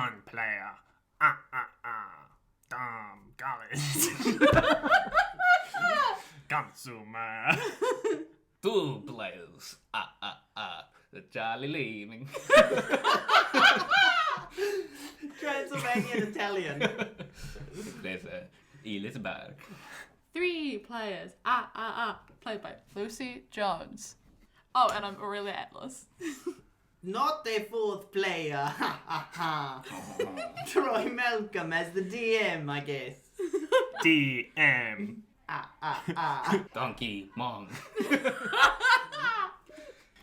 One player. Collins. Khonsu-Mer. Two players. The Jolly Leeming. Transylvanian Italian. There's Yllis Barc. 3 players. Played by Lucy Jones. Oh, and I'm Aurelia Atlas. Not a 4th player. Troy Malcolm as the DM, I guess. DM. Donkey Mong.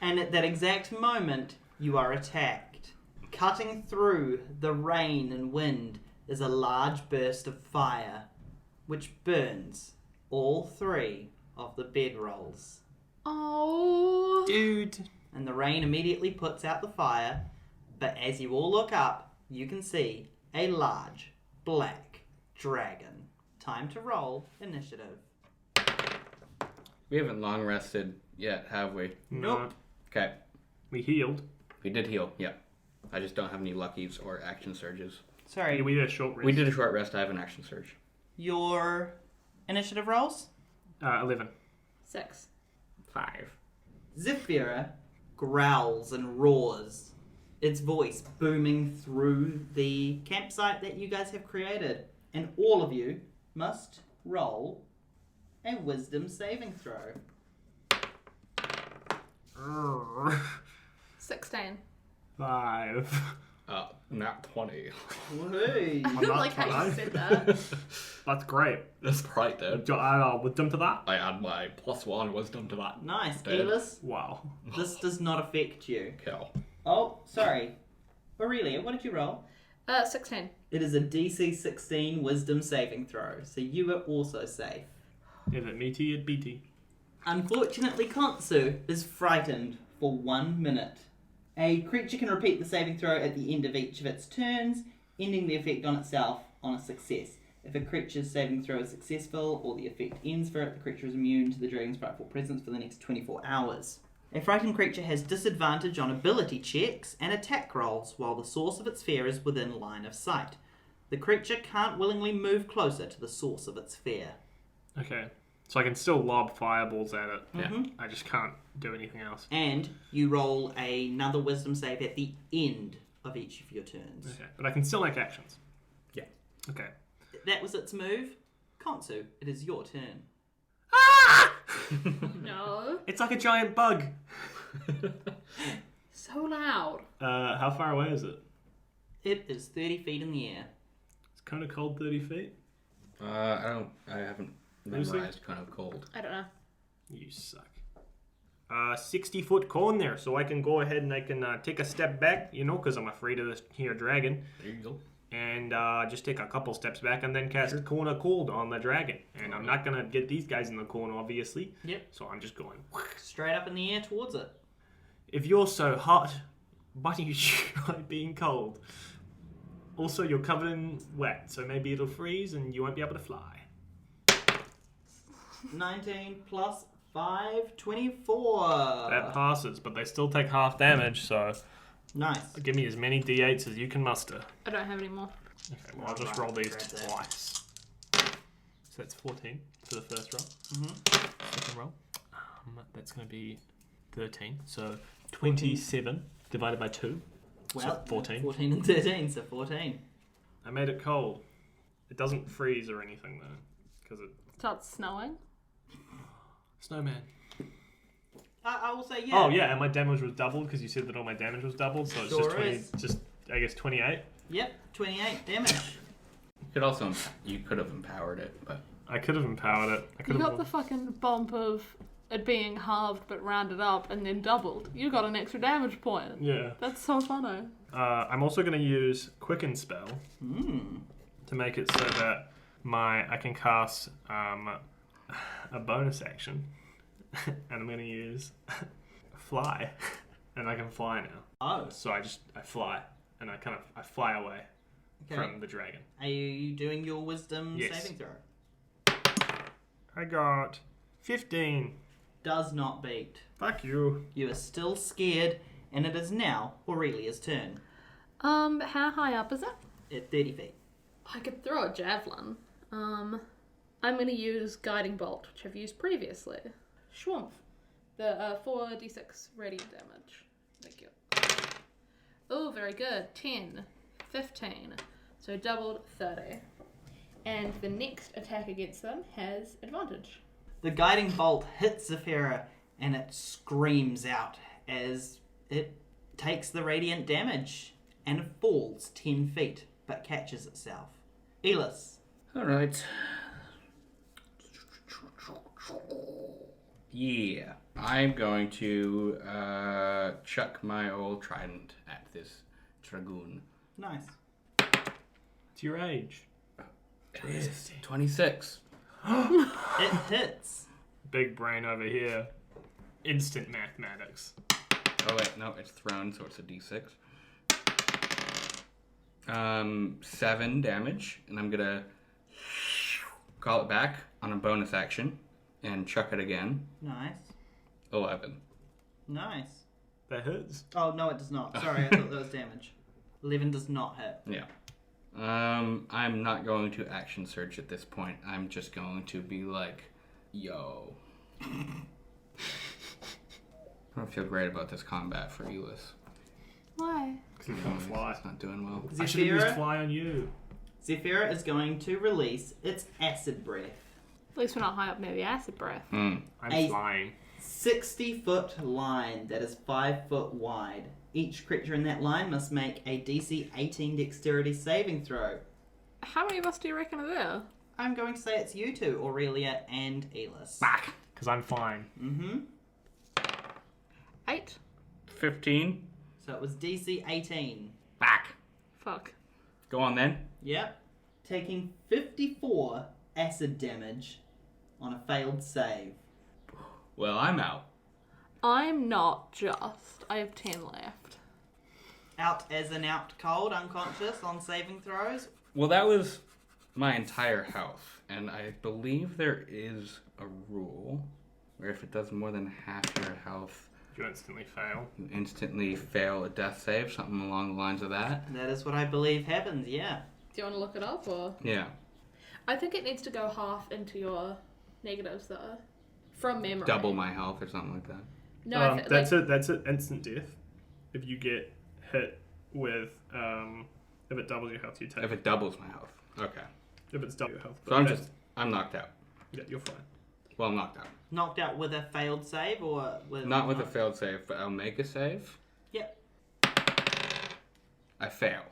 And at that exact moment, you are attacked. Cutting through the rain and wind is a large burst of fire, which burns all 3 of the bedrolls. Oh. Dude. And the rain immediately puts out the fire, but as you all look up, you can see a large black dragon. Time to roll initiative. We haven't long rested yet, have we? Nope. Okay. We healed. We did heal, yeah. I just don't have any luckies or action surges. Sorry, We did a short rest. We did a short rest, I have an action surge. your initiative rolls? 11. 6. 5. Zephyra growls and roars, its voice booming through the campsite that you guys have created. And all of you must roll a wisdom saving throw. 16. 5. Not 20. Woohoo! I not like how you fine. said that. That's great. That's right, dude. Do I add wisdom to that? I add my +1 wisdom to that. Nice, Dead. Yllis. Wow. This does not affect you. Kill. Oh, sorry. Aurelia, what did you roll? 16. It is a DC 16 wisdom saving throw, so you are also safe. Is it meaty at BT? Unfortunately, Khonsu is frightened for 1 minute. A creature can repeat the saving throw at the end of each of its turns, ending the effect on itself on a success. If a creature's saving throw is successful or the effect ends for it, the creature is immune to the dragon's frightful presence for the next 24 hours. A frightened creature has disadvantage on ability checks and attack rolls while the source of its fear is within line of sight. The creature can't willingly move closer to the source of its fear. Okay. So I can still lob fireballs at it. Mhm. I just can't do anything else. And you roll another wisdom save at the end of each of your turns. Okay. But I can still make actions. Yeah. Okay. That was its move. Khonsu, it is your turn. No. It's like a giant bug. So loud. How far away is it? It is 30 feet in the air. It's kind of cold 30 feet. I haven't Lucy? memorized kind of cold. I don't know. You suck. 60-foot cone there, so I can go ahead and I can take a step back, because I'm afraid of this here dragon. There you go. And just take a couple steps back and then cast Cone of Cold on the dragon. And I'm not going to get these guys in the cone, obviously. Yep. So I'm just going. Straight up in the air towards it. If you're so hot, why don't you try being cold? Also, you're covered in wet, so maybe it'll freeze and you won't be able to fly. 19 plus 5, 24. That passes, but they still take half damage, so Nice. give me as many d8s as you can muster. I don't have any more. Okay, well, I'll just Right, roll these grab that. twice. So that's 14 for the first roll. Second roll. That's going to be 13. So 27 divided by 2. Well, So 14. 14 and 13, so 14. I made it cold. It doesn't freeze or anything, though, because it... Starts snowing. Snowman. I will say, yeah. Oh, yeah, and my damage was doubled, because you said that all my damage was doubled, so it's just Sure 20, is. just, I guess, 28. Yep, 28 damage. You could have empowered it, but I could have empowered it. I could You have... got the fucking bump of it being halved but rounded up and then doubled. You got an extra damage point. Yeah. That's so funny. I'm also going to use Quicken Spell Hmm. to make it so that I can cast a bonus action, and I'm going to use Fly, and I can fly now. Oh, So I fly, and I fly away okay. from the dragon. Are you doing your wisdom Yes. saving throw? I got 15. Does not beat. Fuck you. You are still scared, and it is now Aurelia's turn. How high up is it? At 30 feet. I could throw a javelin. I'm going to use Guiding Bolt, which I've used previously. Schwumph. The 4d6 radiant damage. Thank you. Oh, very good. 10, 15. So doubled 30. And the next attack against them has advantage. The guiding bolt hits Zephyra and it screams out as it takes the radiant damage and it falls 10 feet but catches itself. Yllis. Alright. Yeah. I'm going to chuck my old trident at this dragoon. Nice. It's your age. It is 26. It hits. Big brain over here. Instant mathematics. Oh wait, no, it's thrown, so it's a d6. 7 damage, and I'm gonna call it back on a bonus action and chuck it again. Nice. 11. Nice. That hits. Oh, no, it does not. Sorry, I thought that was damage. 11 does not hit. Yeah. I'm not going to action search at this point. I'm just going to be like, yo. I don't feel great about this combat for Yllis. Why? Because you can't fly. It's not doing well. I should have used Zephyra, fly on you. Zephyra is going to release its acid breath. At least we're not high up near the acid breath. I'm Hey. flying. 60-foot line that is 5 foot wide. Each creature in that line must make a DC 18 dexterity saving throw. How many of us do you reckon are there? I'm going to say it's you two, Aurelia and Yllis. Back. Because I'm flying. Mm-hmm. 8. 15. So it was DC 18. Back. Fuck. Go on then. Yep. Taking 54 acid damage on a failed save. Well, I'm out. I'm not just. I have 10 left. Out as an out cold, unconscious on saving throws. Well, that was my entire health, and I believe there is a rule where if it does more than half your health, You instantly fail. you instantly fail a death save, something along the lines of that. That is what I believe happens, yeah. Do you want to look it up or? Yeah. I think it needs to go half into your negatives though. From memory. Double my health or something like that. No, That's an instant death. If you get hit with, if it doubles your health, you take. If it doubles my health. Okay. If it's double your health. So I'm knocked out. Yeah, you're fine. Well, I'm knocked out. Knocked out with a failed save or with... Not with a failed save, but I'll make a save. Yep. I fail.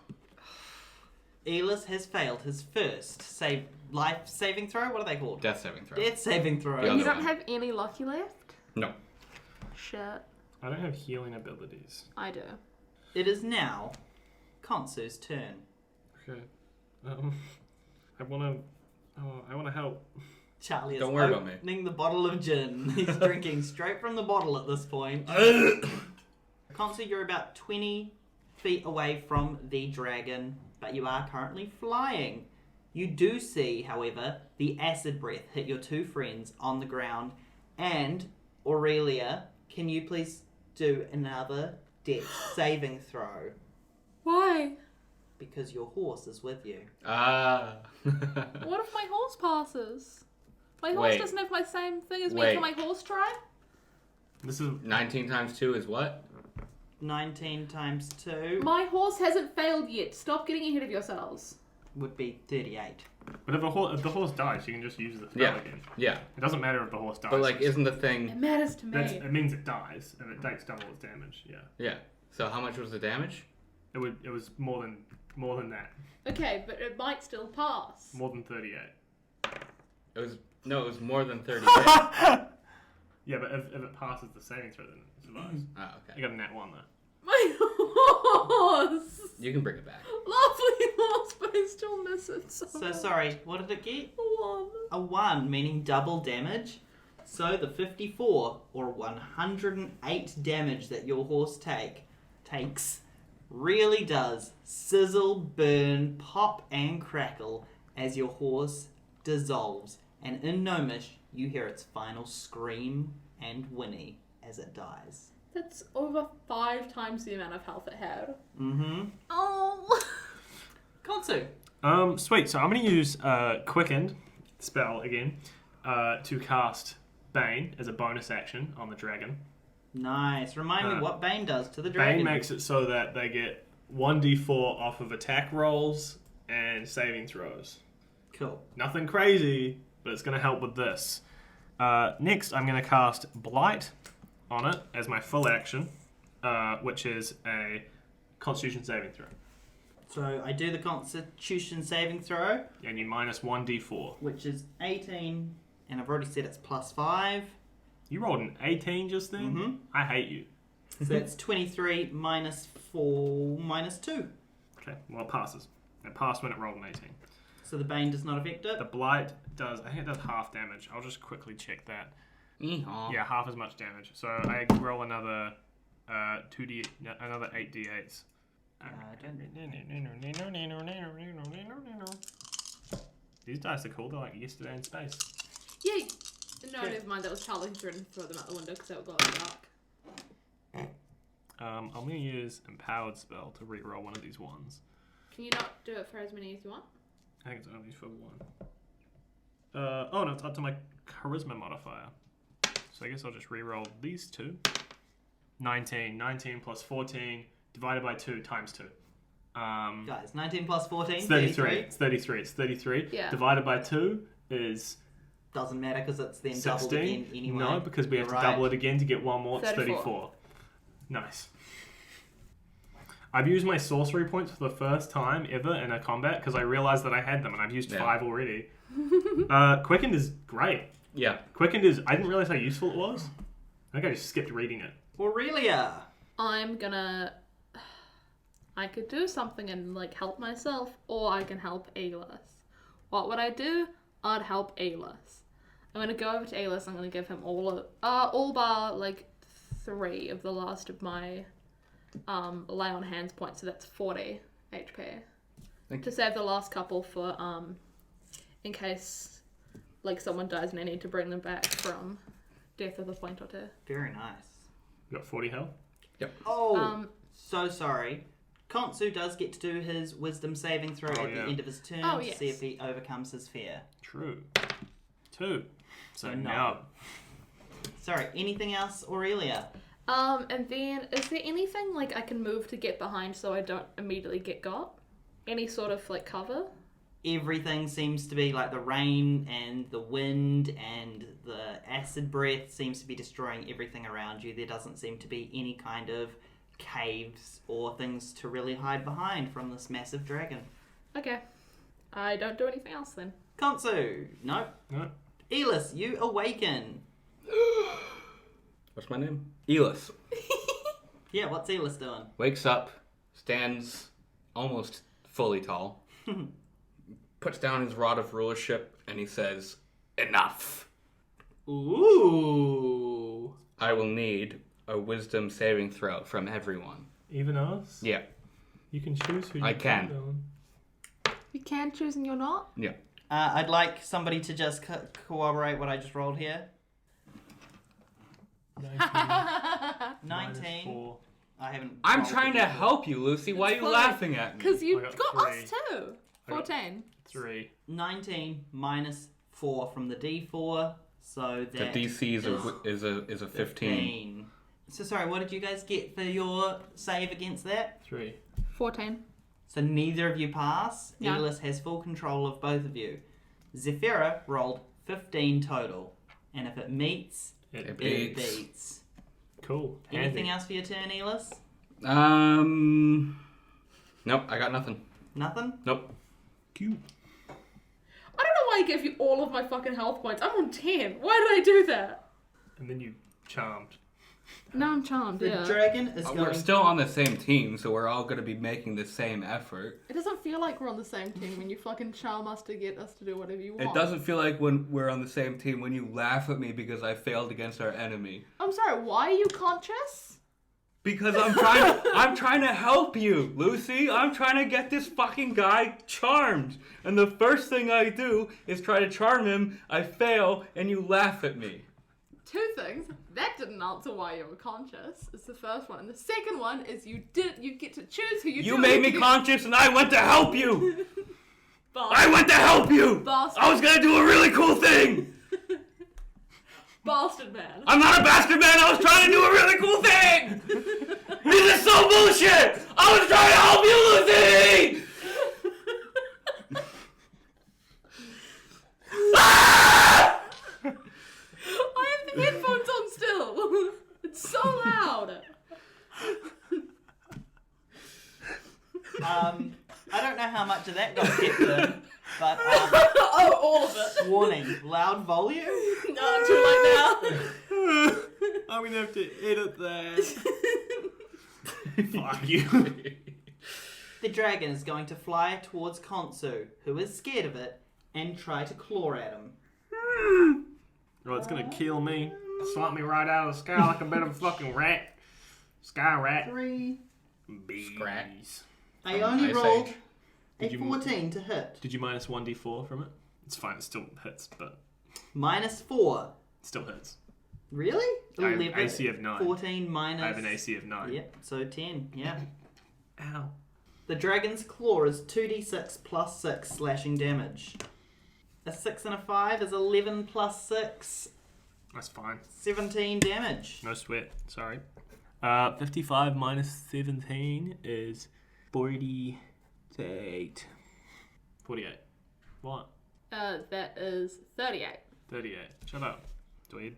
Yllis has failed his first life saving throw. What are they called? Death saving throw. Death saving throw. The you other don't one. have any lucky left? No. Shit. I don't have healing abilities. I do. It is now Khonsu's turn. Okay. I wanna help. Charlie is Don't worry about me. opening the bottle of gin. He's drinking straight from the bottle at this point. Khonsu, you're about 20 feet away from the dragon, but you are currently flying. You do see, however, the acid breath hit your two friends on the ground. And, Aurelia, can you please do another death saving throw? Why? Because your horse is with you. Ah. What if my horse passes? My horse Wait. doesn't have my same thing as me. Wait. Can my horse try? This is 19 times 2 is what? 19 times 2 My horse hasn't failed yet. Stop getting ahead of yourselves. would be 38. But if the horse dies, you can just use the spell Yeah. again. Yeah. It doesn't matter if the horse dies. But like, isn't the It thing... matters to me. it means it dies, and it takes double its damage. Yeah. Yeah. So how much was the damage? It was more than that. Okay, but it might still pass. More than 38. It was more than 30. Yeah, but if it passes the saving throw, then it survives. Oh, You okay. got a nat 1 though. My horse! You can bring it back. Lovely horse, but I still miss it so So much. sorry, what did it get? 1. A 1, meaning double damage. So the 54 or 108 damage that your horse takes really does sizzle, burn, pop, and crackle as your horse dissolves. And in Gnomish, you hear its final scream and whinny as it dies. That's over 5 times the amount of health it had. Mm-hmm. Oh! Khonsu. Sweet. So I'm going to use Quickened spell again to cast Bane as a bonus action on the dragon. Nice. Remind me what Bane does to the dragon. Bane makes it so that they get 1d4 off of attack rolls and saving throws. Cool. Nothing crazy, but it's going to help with this. Next, I'm going to cast Blight on it as my full action, which is a Constitution saving throw. So I do the Constitution saving throw, And you minus 1d4. which is 18, and I've already said it's +5. You rolled an 18 just then? Mhm. I hate you. So that's 23 minus 4 minus 2. Okay, well it passes. It passed when it rolled an 18. So the Bane does not affect it. The Blight does, I think it does half damage. I'll just quickly check that. Yeehaw. Yeah, half as much damage. So I roll another 8d8s. These dice are cool. They're like yesterday in space. Yeah. No, never mind. That was Charlie who threw them out the window because they were glowing dark. I'm going to use Empowered Spell to reroll one of these ones. Can you not do it for as many as you want? I think it's only for one. Oh no, it's up to my Charisma modifier. So I guess I'll just reroll these two. 19. 19 plus 14 divided by 2 times 2. Guys, 19 plus 14, It's 33. It's 33. It's 33. Yeah. Divided by 2 is Doesn't matter because it's then 16. doubled again anyway. No, because we have to Right. double it again to get one more. It's 34. 34. Nice. I've used my sorcery points for the first time ever in a combat because I realized that I had them and I've used 5 already. Quickened is great. Yeah. Quickened is... I didn't realize how useful it was. I think I just skipped reading it. Aurelia. I'm gonna... I could do something and, like, help myself, or I can help Yllis. What would I do? I'd help Yllis. I'm gonna go over to Yllis, I'm gonna give him all bar, like, 3 of the last of my, lay on hands points, so that's 40 HP. Thank To save the last couple for, in case, like, someone dies and I need to bring them back from death of a point or 2. Very nice. You got 40 health? Oh, so sorry. Khonsu does get to do his wisdom saving throw at the end of his turn to see if he overcomes his fear. True. 2. So no. now... Sorry, anything else, Aurelia? And then, is there anything, like, I can move to get behind so I don't immediately get got? Any sort of, like, cover? Everything seems to be like the rain and the wind and the acid breath seems to be destroying everything around you. There doesn't seem to be any kind of caves or things to really hide behind from this massive dragon. Okay. I don't do anything else then. Khonsu, no. No. Yllis, you awaken. What's my name? Yllis. Yeah, what's Yllis doing? Wakes up, stands almost fully tall, puts down his rod of rulership, and he says, "Enough. Ooh. I will need a wisdom saving throw from everyone." Even us? Yeah. You can choose who you I can. put on. You can choose and you're not? Yeah. I'd like somebody to just corroborate what I just rolled here. 19. 4. I haven't. I'm rolled trying the to d4. help you, Lucy. Why are you fine. laughing at me? Because you I got, got us 3. too. I got 14. 3. 19 minus 4 from the D4, so The that DC is a 15. 15. So sorry, what did you guys get for your save against that? 3. 14. So neither of you pass. No. Yllis has full control of both of you. Zephyra rolled 15 total, and if it meets, It it beats. beats. Cool. Anything else for your turn, Yllis? Nope, I got nothing. Nothing? Nope. Cute. I don't know why I gave you all of my fucking health points. I'm on 10. Why did I do that? And then you charmed. No, I'm charmed, The yeah. dragon is We're going. still on the same team, so we're all going to be making the same effort. It doesn't feel like we're on the same team when you fucking charm us to get us to do whatever you want. It doesn't feel like when we're on the same team when you laugh at me because I failed against our enemy. I'm sorry, why are you conscious? Because I'm trying to help you, Lucy. I'm trying to get this fucking guy charmed. And the first thing I do is try to charm him, I fail, and you laugh at me. 2 things. That didn't answer why you were conscious. Is the first one. And the second one is you get to choose who you. You made me conscious, and I went to help you. Bastard. I went to help you. Bastard. I was gonna do a really cool thing. Bastard man. I'm not a bastard man. I was trying to do a really cool thing. This is so bullshit. I was trying to help you, Lucy. Ah! I have the headphones on still. It's so loud. I don't know how much of that got kept in, but Oh, all of it. warning, loud volume. No, too late now. I'm gonna have to edit that. Fuck you. The dragon is going to fly towards Khonsu, who is scared of it, and try to claw at him. Oh, it's gonna kill me. Slap me right out of the sky like a bit of a fucking rat. Sky rat. 3. Bees. Scrat. I only Ice rolled Age. a Did you- 14 to hit. Did you minus 1d4 from it? It's fine, it still hits, but Minus 4. it still hits. Really? I have 11. AC of 9. 14 minus... I have an AC of 9. Yep, so 10, yeah. Ow. The dragon's claw is 2d6 plus 6 slashing damage. A 6 and a 5 is 11 plus 6, That's fine. 17 damage. No sweat. Sorry. 55 minus 17 is 48. 48. What? That is 38. 38. Shut up, dweeb.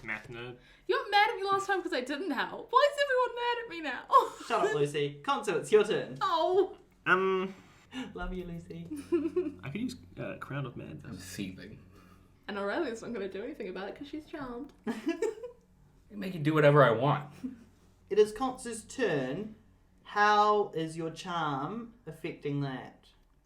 Math nerd. You got mad at me last time because I didn't help. Why is everyone mad at me now? Shut up, Lucy. Khonsu, it's your turn. Oh. Love you, Lucy. I could use Crown of Madness. I'm seething. And Aurelia's not going to do anything about it because she's charmed. I make you do whatever I want. It is Khonsu's turn. How is your charm affecting that?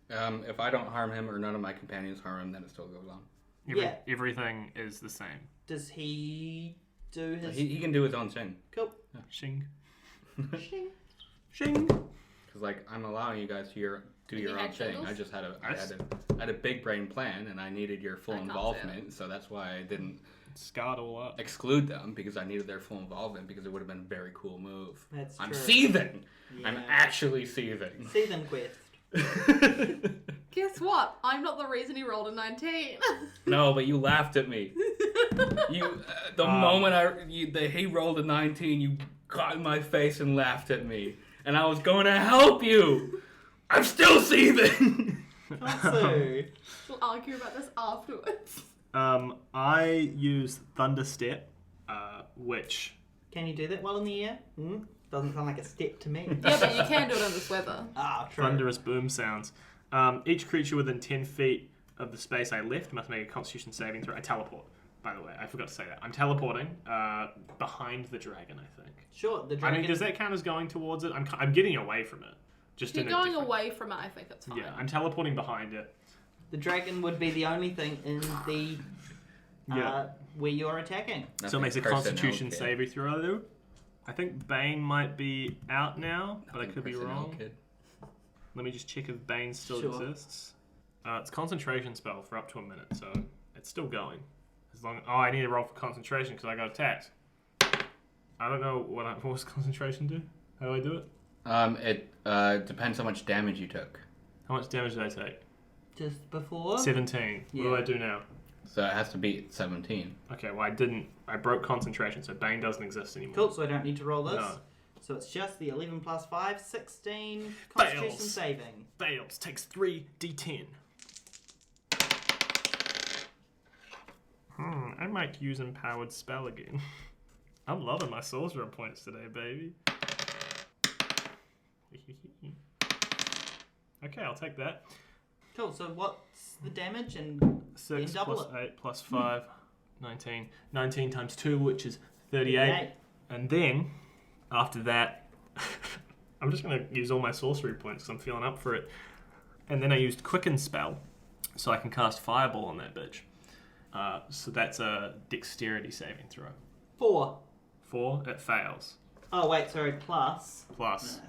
If I don't harm him or none of my companions harm him, then it still goes on. Yeah. Everything is the same. Does he do his... He can do his own thing. Cool. Shing. Shing. Shing. Because like I'm allowing you guys to do your You own had thing. shingles? I just had a big brain plan, and I needed your full I can't say involvement. So that's why I didn't Scarred all up. exclude them, because I needed their full involvement, because it would have been a very cool move. That's I'm true. seething. I'm Yeah. actually seething. Season quest. Guess what? I'm not the reason he rolled a 19. No, but you laughed at me. The moment he rolled a 19, you got in my face and laughed at me, and I was going to help you. I'm still seething. Khonsu. We'll argue about this afterwards. I use Thunderstep, which... Can you do that while in the air? Doesn't sound like a step to me. Yeah, but you can do it in this weather. Ah, true. Thunderous boom sounds. Each creature within 10 feet of the space I left must make a Constitution saving throw. I teleport, by the way. I forgot to say that. I'm teleporting behind the dragon, I think. Sure, the I dragon... mean, does that count as going towards it? I'm getting away from it. Just If in you're a going different... away from it, I think that's fine. Yeah, I'm teleporting behind it. The dragon would be the only thing in the... Yeah. where you're attacking. So it makes a Personnel Constitution kit. saving throw. I think Bane might be out now, but I Nothing could be personnel wrong. kit. Let me just check if Bane still Sure. exists. It's concentration spell for up to a minute, so it's still going. As long I need to roll for concentration because I got attacked. I don't know what does concentration do? How do I do it? It depends how much damage you took. How much damage did I take? Just before? 17. Yeah. What do I do now? So it has to beat 17. Okay, well I didn't. I broke concentration, so Bane doesn't exist anymore. Cool, so I don't need to roll this. No. So it's just the 11 plus 5, 16 Constitution Fails. saving. Fails. Takes 3d10. I might use Empowered Spell again. I'm loving my sorcerer points today, baby. Okay, I'll take that. Cool, so what's the damage and 6 Then double plus 8 plus 5, 19. 19 times 2, which is 38. 38. And then, after that, I'm just going to use all my sorcery points because I'm feeling up for it. And then I used Quicken Spell, so I can cast Fireball on that bitch. So that's a Dexterity saving throw. 4. 4, it fails. Oh, wait, sorry, plus. Plus,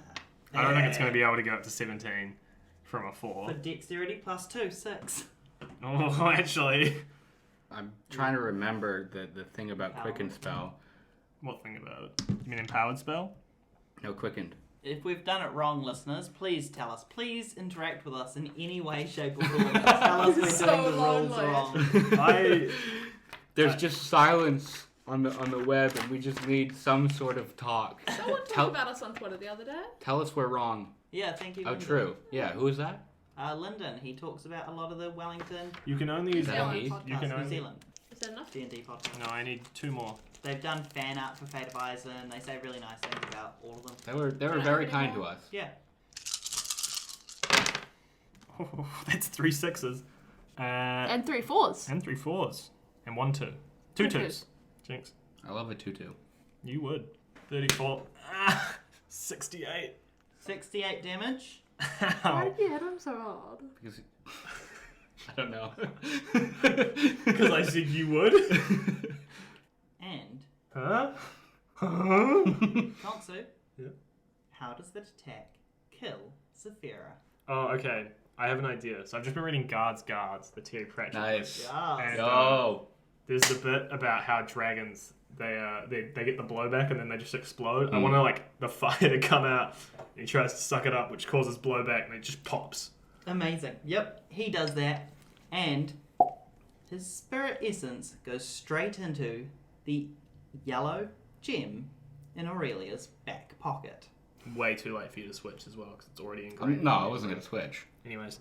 I don't think it's going to be able to go up to 17 from a 4. For dexterity plus 2, 6. Oh, actually, I'm trying to remember the thing about Quicken spell. What thing about it? You mean empowered spell? No, Quickened. If we've done it wrong, listeners, please tell us. Please interact with us in any way, shape, or form. Tell us we're So doing the rules lonely. wrong. There's just silence on the web, and we just need some sort of talk. Someone talked about us on Twitter the other day. Tell us we're wrong. Yeah, thank you. Oh, Lyndon. true. Yeah, who is that? Lyndon. He talks about a lot of the Wellington, You can only use New one. Zealand podcast, You can New only. Zealand Is that enough? D&D podcast. No, I need 2 more. They've done fan art for Fate of Eisen. They say really nice things about all of them. They were very kind to us. Yeah. Oh, that's 3 6s. And 3 4s. And 3 4s. And 1 2. 2 2 2s. Jinx. I love a 2-2. You would. 34. 68. 68 damage. Why Ow. did you hit him so hard? Because I don't know. Because I said you would. And, Huh? Khonsu, Yeah. how does that attack kill Zephyra? Oh, okay. I have an idea. So I've just been reading Guards, the T.A. Pratchett. Nice. Yeah. And, Yo. There's the bit about how dragons they get the blowback and then they just explode. I want to like the fire to come out. And he tries to suck it up, which causes blowback, and it just pops. Amazing. Yep, he does that. And his spirit essence goes straight into the yellow gem in Aurelia's back pocket. Way too late for you to switch as well because it's already engraved. No, I wasn't gonna switch. Anyways,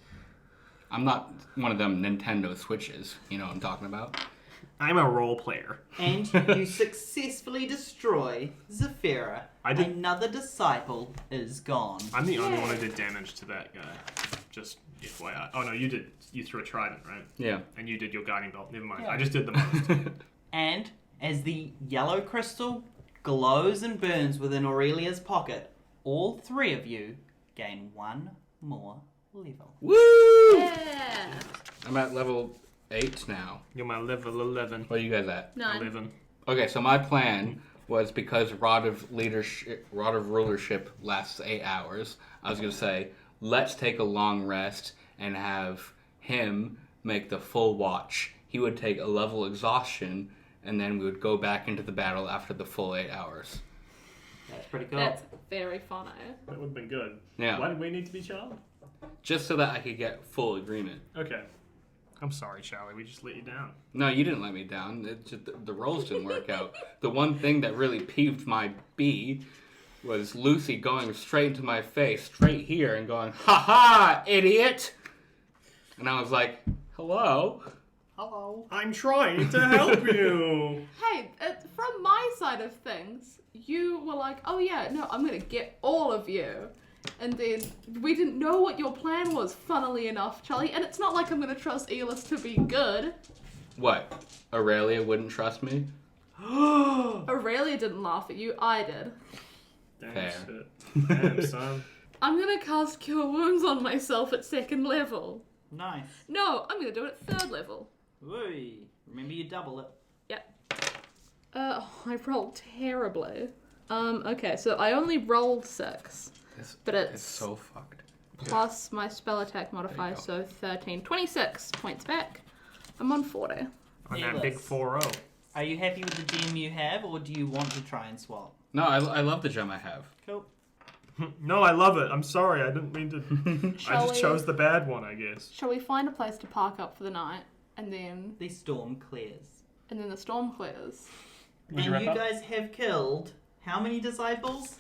I'm not one of them Nintendo Switches. You know what I'm talking about? I'm a role player. And you successfully destroy Zephyra. I did- Another disciple is gone. I'm the only one who did damage to that guy. Just FYI. Oh no, you did. You threw a trident, right? Yeah. And you did your guiding bolt. Never mind. Yeah. I just did the most. And as the yellow crystal glows and burns within Aurelia's pocket, all 3 of you gain 1 more level. Woo! Yeah. I'm at level 8 now. You're my level 11. What are you guys at? 9. 11. Okay, so my plan was because Rod of Rulership lasts 8 hours. I was gonna say, let's take a long rest and have him make the full watch. He would take a level exhaustion, and then we would go back into the battle after the full 8 hours. That's pretty cool. That's very funny. That would have been good. Yeah. Why did we need to be Charlie? Just so that I could get full agreement. Okay. I'm sorry, Charlie. We just let you down. No, you didn't let me down. It just, the rolls didn't work out. The one thing that really peeved my bee was Lucy going straight into my face, straight here, and going, "Ha ha, idiot!" And I was like, "Hello." Hello. I'm trying to help you. Hey, from my side of things, you were like, oh yeah, no, I'm gonna get all of you. And then we didn't know what your plan was, funnily enough, Charlie. And it's not like I'm gonna trust Yllis to be good. What? Aurelia wouldn't trust me? Aurelia didn't laugh at you, I did. Damn Fair. shit. Damn, son. I'm gonna cast Cure Wounds on myself at 2nd level. Nice. No, I'm gonna do it at 3rd level. Woo. Remember you double it. I rolled terribly. Okay, so I only rolled 6. But It's so fucked. plus my spell attack modifier, go. so 13. 26 points back. I'm on 40. On Yllis. that big 4-0. Are you happy with the gem you have, or do you want to try and swap? No, I love the gem I have. Cool. No, I love it. I'm sorry. I didn't mean to. I Shall just we- chose the bad one, I guess. Shall we find a place to park up for the night, and then The storm clears. the storm clears? Would and wrap you up? guys have killed how many disciples?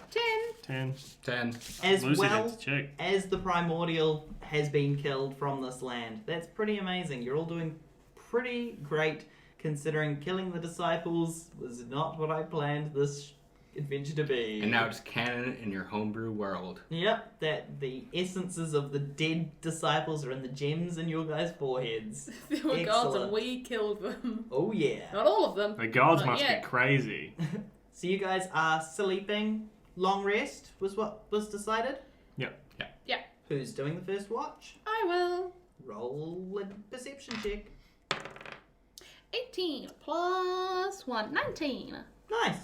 10. 10. 10. As Lucy well had to check. as the primordial has been killed from this land. That's pretty amazing. You're all doing pretty great, considering killing the disciples was not what I planned this adventure to be. And now it's canon in your homebrew world. Yep, that the essences of the dead disciples are in the gems in your guys' foreheads. They were gods Excellent. and we killed them. Oh yeah. Not all of them. The gods Not must yet. be crazy. So you guys are sleeping. Long rest was what was decided. Yeah. Who's doing the first watch? I will. Roll a perception check. 18 plus 1, 19. Nice.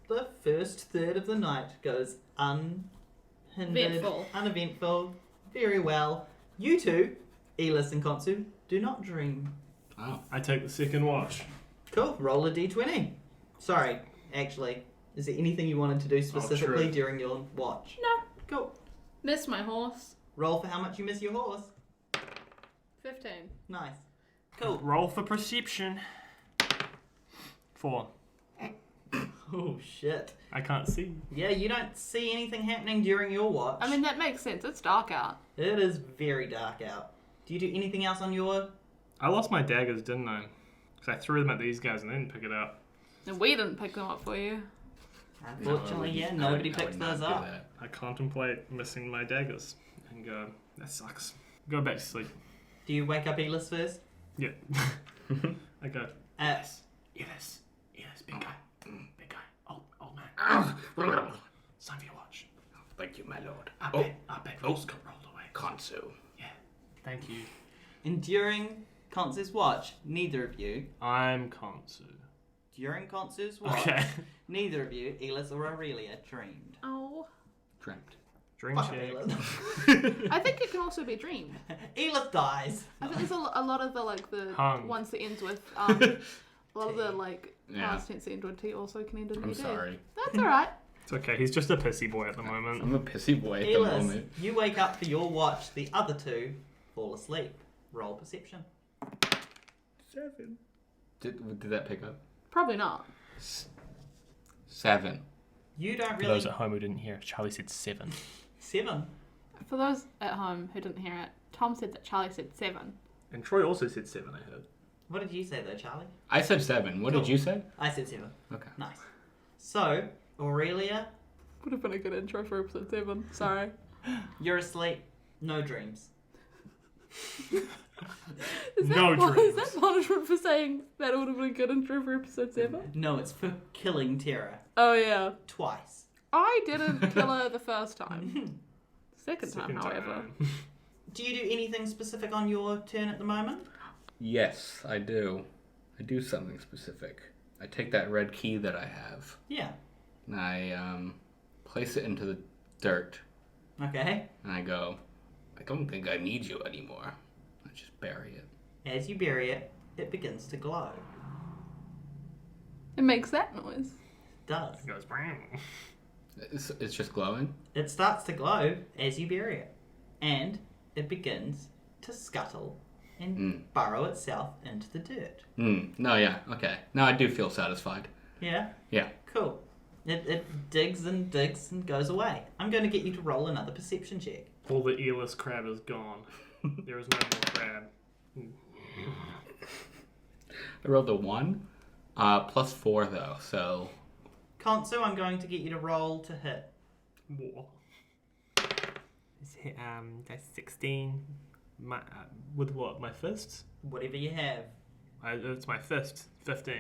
The first third of the night goes unhindered, Eventful. uneventful, very well. You two, Yllis and Khonsu, do not dream. Oh. I take the second watch. Cool. Roll a d20. Sorry, actually. Is there anything you wanted to do specifically true. during your watch? No. Cool. Miss my horse. Roll for how much you miss your horse. 15. Nice. Cool. Roll for perception. 4. Oh, shit. I can't see. Yeah, you don't see anything happening during your watch. I mean, that makes sense. It's dark out. It is very dark out. Do you do anything else on your... I lost my daggers, didn't I? Because I threw them at these guys and they didn't pick it up. And we didn't pick them up for you. Unfortunately, yeah, nobody picks those up. I contemplate missing my daggers and go, that sucks. Go back to sleep. Do you wake up Yllis first? Yeah. I go, Yes. Yllis, big guy, old man. It's time for your watch. Thank you, my lord. Up it, rolls got rolled away. Khonsu. Yeah, thank you. And during Khonsu's watch, neither of you... I'm Khonsu. During Khonsu's watch, Okay. neither of you, Yllis or Aurelia, dreamed. Oh. Dreamt. Dream Fuck check. Yllis. I think it can also be dreamed. Yllis dies. I think there's a lot of the Hung. ones that ends with a lot of the Yeah. past tense end with T also can end in I'm ED. sorry. That's alright. It's okay, he's just a pissy boy at the moment. I'm a pissy boy at the Yllis, moment. you wake up for your watch, the other two fall asleep. Roll perception. 7. Did that pick up? Probably not. 7. You don't For really... those at home who didn't hear, Charlie said 7. 7. For those at home who didn't hear it, Tom said that Charlie said 7. And Troy also said 7, I heard. What did you say though, Charlie? I said 7. What Cool. did you say? I said 7. Okay. Nice. So, Aurelia, Would have been a good intro for episode 7. Sorry. you're asleep. No dreams. No Is dreams. that punishment for saying that would have been a good intro for episode 7? No, it's for killing Terra. Oh yeah. Twice. I didn't kill her the first time. Second time, however. Do you do anything specific on your turn at the moment? Yes, I do. I do something specific. I take that red key that I have Yeah. and I place it into the dirt Okay. and I go, I don't think I need you anymore. I just bury it. As you bury it, it begins to glow. It makes that noise. It does. It goes, "Brown." It's just glowing? It starts to glow as you bury it. And it begins to scuttle and burrow itself into the dirt. No, yeah, okay. Now I do feel satisfied. Yeah? Yeah. Cool. It digs and goes away. I'm going to get you to roll another perception check. All the earless crab is gone. There is no more crab. I rolled a 1, plus 4 though, so Khonsu, I'm going to get you to roll to hit. War. That's 16. With what? My fists? Whatever you have. It's my fist. 15.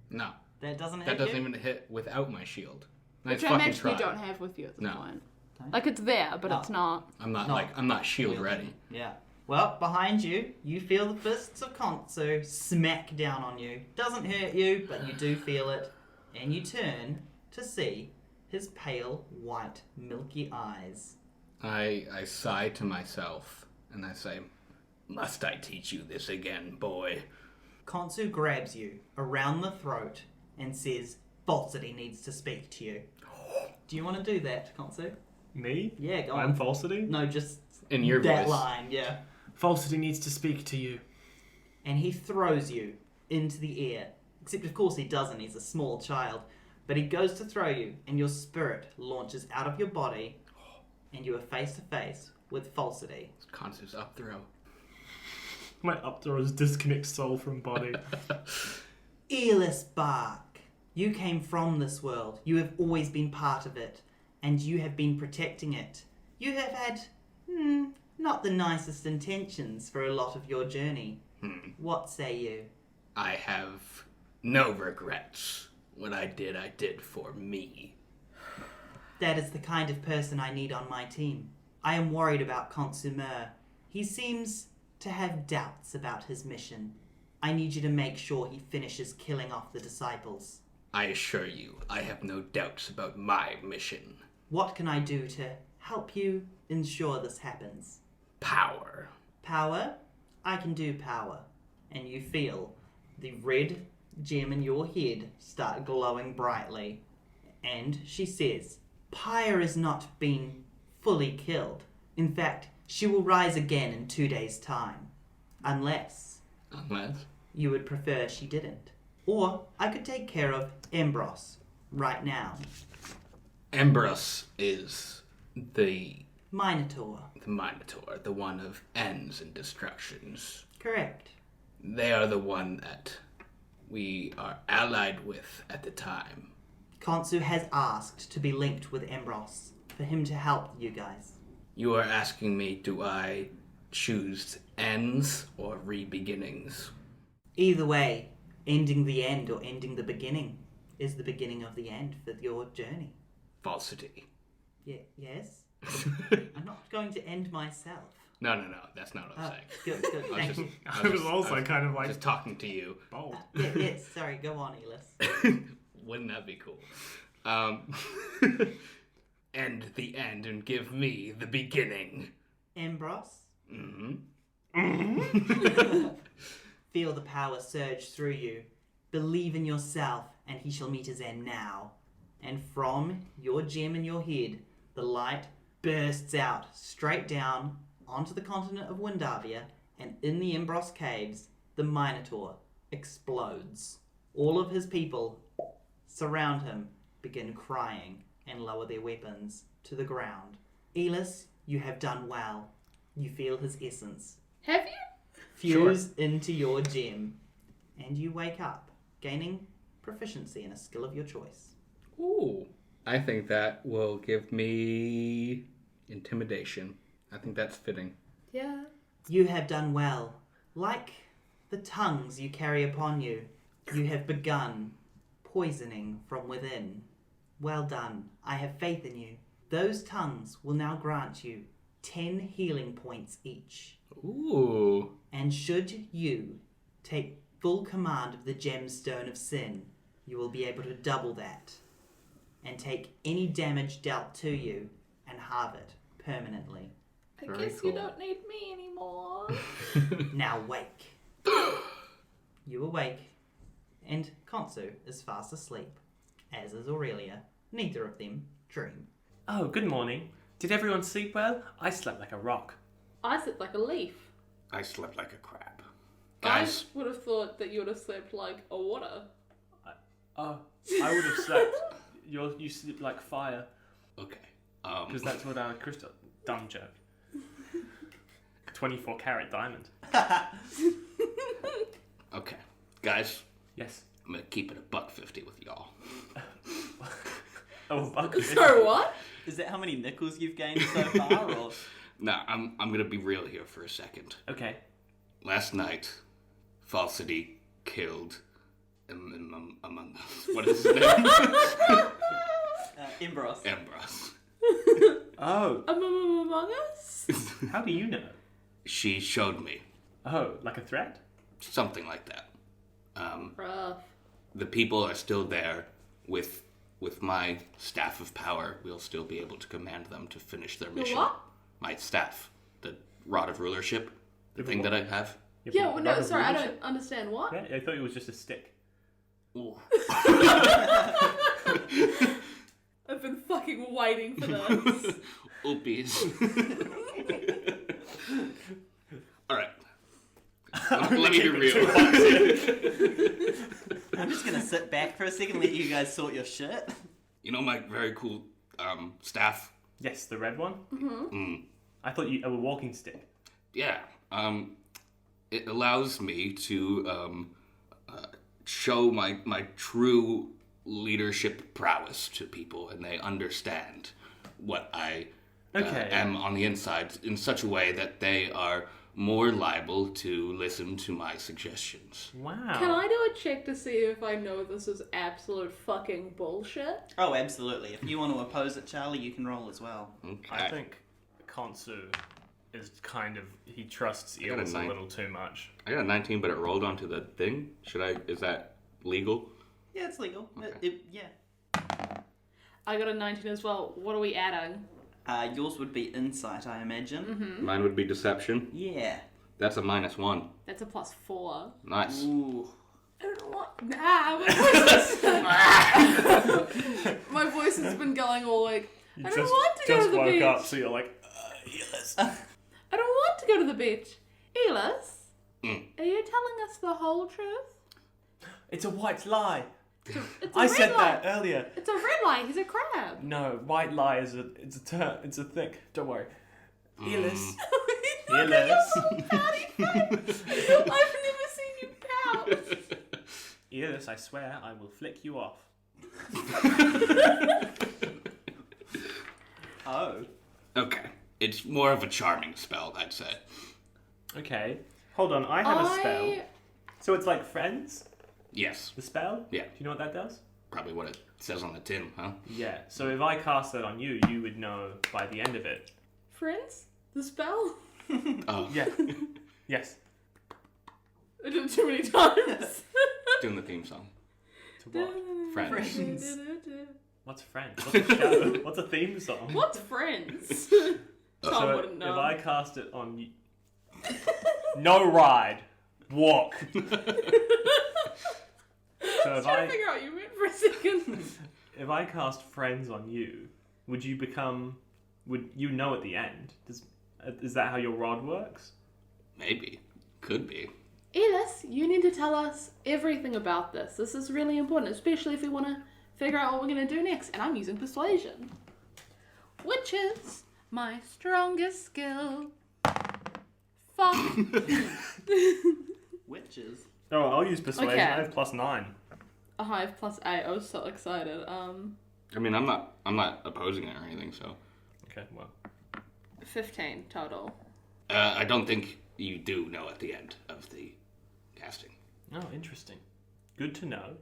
no. That doesn't hit That doesn't you? even hit without my shield. Nice Which I fucking imagine try. you don't have with you at this No. point. Don't? Like it's there, but No. it's not. I'm not No. I'm not shield ready. Yeah. Well, behind you, you feel the fists of Khonsu smack down on you. Doesn't hurt you, but you do feel it. And you turn to see his pale, white, milky eyes. I sigh to myself and I say, must I teach you this again, boy? Khonsu grabs you around the throat and says, Falsity needs to speak to you. Do you want to do that, Khonsu? Me? Yeah, go I'm on. Falsity? No, just In your that voice. line, yeah. Falsity needs to speak to you. And he throws you into the air. Except, of course, he doesn't. He's a small child. But he goes to throw you, and your spirit launches out of your body, and you are face to face with Falsity. It's Khonsu's up throw. My up throws disconnect soul from body. Yllis Barc, you came from this world. You have always been part of it, and you have been protecting it. You have had, not the nicest intentions for a lot of your journey. What say you? I have no regrets. What I did for me. That is the kind of person I need on my team. I am worried about Khonsu-Mer. He seems to have doubts about his mission. I need you to make sure he finishes killing off the disciples. I assure you, I have no doubts about my mission. What can I do to help you ensure this happens? Power. Power? I can do power. and you feel the red gem in your head start glowing brightly. And she says, Pyre has not been fully killed. In fact, she will rise again in 2 days' time. Unless you would prefer she didn't. Or I could take care of Embros right now. Embros is the Minotaur. Minotaur, the one of ends and destructions. Correct. They are the one that we are allied with at the time. Khonsu has asked to be linked with Embros for him to help you guys. You are asking me, do I choose ends or re-beginnings? Either way, ending the end or ending the beginning is the beginning of the end for your journey. Falsity. Yes? I'm not going to end myself. No, that's not what I'm saying. Good, thank you. I was also kind of like just talking to you. bold. Yes, sorry, go on, Yllis. Wouldn't that be cool? End the end and give me the beginning. Embros? Mm-hmm. Feel the power surge through you. Believe in yourself, and he shall meet his end now. And from your gem in your head, the light bursts out straight down onto the continent of Windavia, and in the Embros caves, the Minotaur explodes. All of his people surround him, begin crying, and lower their weapons to the ground. Yllis, you have done well. You feel his essence Have you? fuse into your gem, and you wake up, gaining proficiency in a skill of your choice. Ooh. I think that will give me intimidation. I think that's fitting. Yeah. You have done well. Like the tongues you carry upon you, you have begun poisoning from within. Well done. I have faith in you. Those tongues will now grant you 10 healing points each. Ooh. And should you take full command of the gemstone of sin, you will be able to double that and take any damage dealt to you and halve it permanently. I Very guess cool. you don't need me anymore. Now wake. You awake, and Khonsu is fast asleep, as is Aurelia. Neither of them dream. Oh, good morning. Did everyone sleep well? I slept like a rock. I slept like a leaf. I slept like a crab. I Guys, would have thought that you would have slept like a water. I would have slept. You sleep like fire. okay. Because that's what our crystal. Dumb joke. 24 karat diamond. Okay. Guys, Yes. I'm gonna keep it $1.50 with y'all. Oh, buck. Sorry, what? Is that how many nickels you've gained so far, or? Nah, I'm gonna be real here for a second. Okay. Last night, Falsity killed among us. What is his name? Embros. Embros. Oh, Among Us? how do you know? She showed me Oh, like a threat? something like that. Rough. The people are still there with my staff of power. We'll still be able to command them to finish their mission. what? My staff, the rod of rulership, the thing that I have. Yeah, well, no, sorry, I don't understand what. Yeah, I thought it was just a stick. Ooh. I've been fucking waiting for this. Oopies. All right. Let me be real. I'm just gonna sit back for a second and let you guys sort your shit. You know my very cool staff? Yes, the red one? Mm. I thought you a walking stick. Yeah. It allows me to show my true leadership prowess to people, and they understand what I am on the inside in such a way that they are more liable to listen to my suggestions. Wow. Can I do a check to see if I know this is absolute fucking bullshit? Oh, absolutely. If you want to oppose it, Charlie, you can roll as well. Okay. I think Khonsu is kind of, he trusts I got a Yllis a 9. little too much. I got a 19, but it rolled onto the thing. Is that legal? Yeah, it's legal. Okay. Yeah. I got a 19 as well. What are we adding? Yours would be insight, I imagine. Mine would be deception. Yeah. That's a -1. That's a +4. Nice. Ooh. I don't know what. My voice has been going all like. You I don't want to go to the woke beach. up, so you're like, Yllis. I don't want to go to the beach. Yllis, Mm. are you telling us the whole truth? It's a white lie. It's a I red said lie. that earlier. It's a red lie. He's a crab. No, white lie is it's a term. It's a thing. Don't worry. Yllis. Look at your little pouty face. I've never seen you pout. Yllis, I swear I will flick you off. Oh. Okay. It's more of a charming spell, I'd say. Okay. Hold on, I have a spell. So it's like friends? Yes. The spell? Yeah. Do you know what that does? Probably what it says on the tin, huh? Yeah. So if I cast that on you, you would know by the end of it. Friends? The spell? Oh. Yeah. Yes. I did it too many times. Doing the theme song. To what? Friends. What's friends? What's a show? What's a theme song? What's friends? Tom So wouldn't know. if I cast it on you... No ride. Walk. So I was if trying I... to figure out what you meant for a second. If I cast friends on you, would you become... Would you know at the end? Is that how your rod works? Maybe. Could be. Yllis, you need to tell us everything about this. This is really important, especially if we want to figure out what we're going to do next. And I'm using persuasion, which is my strongest skill. Fuck. Witches. Oh, I'll use persuasion. Okay. I have +9. A hive +8. I was so excited. I mean, I'm not opposing it or anything, so. Okay, well. 15 total. I don't think you do know at the end of the casting. Oh, interesting. Good to know.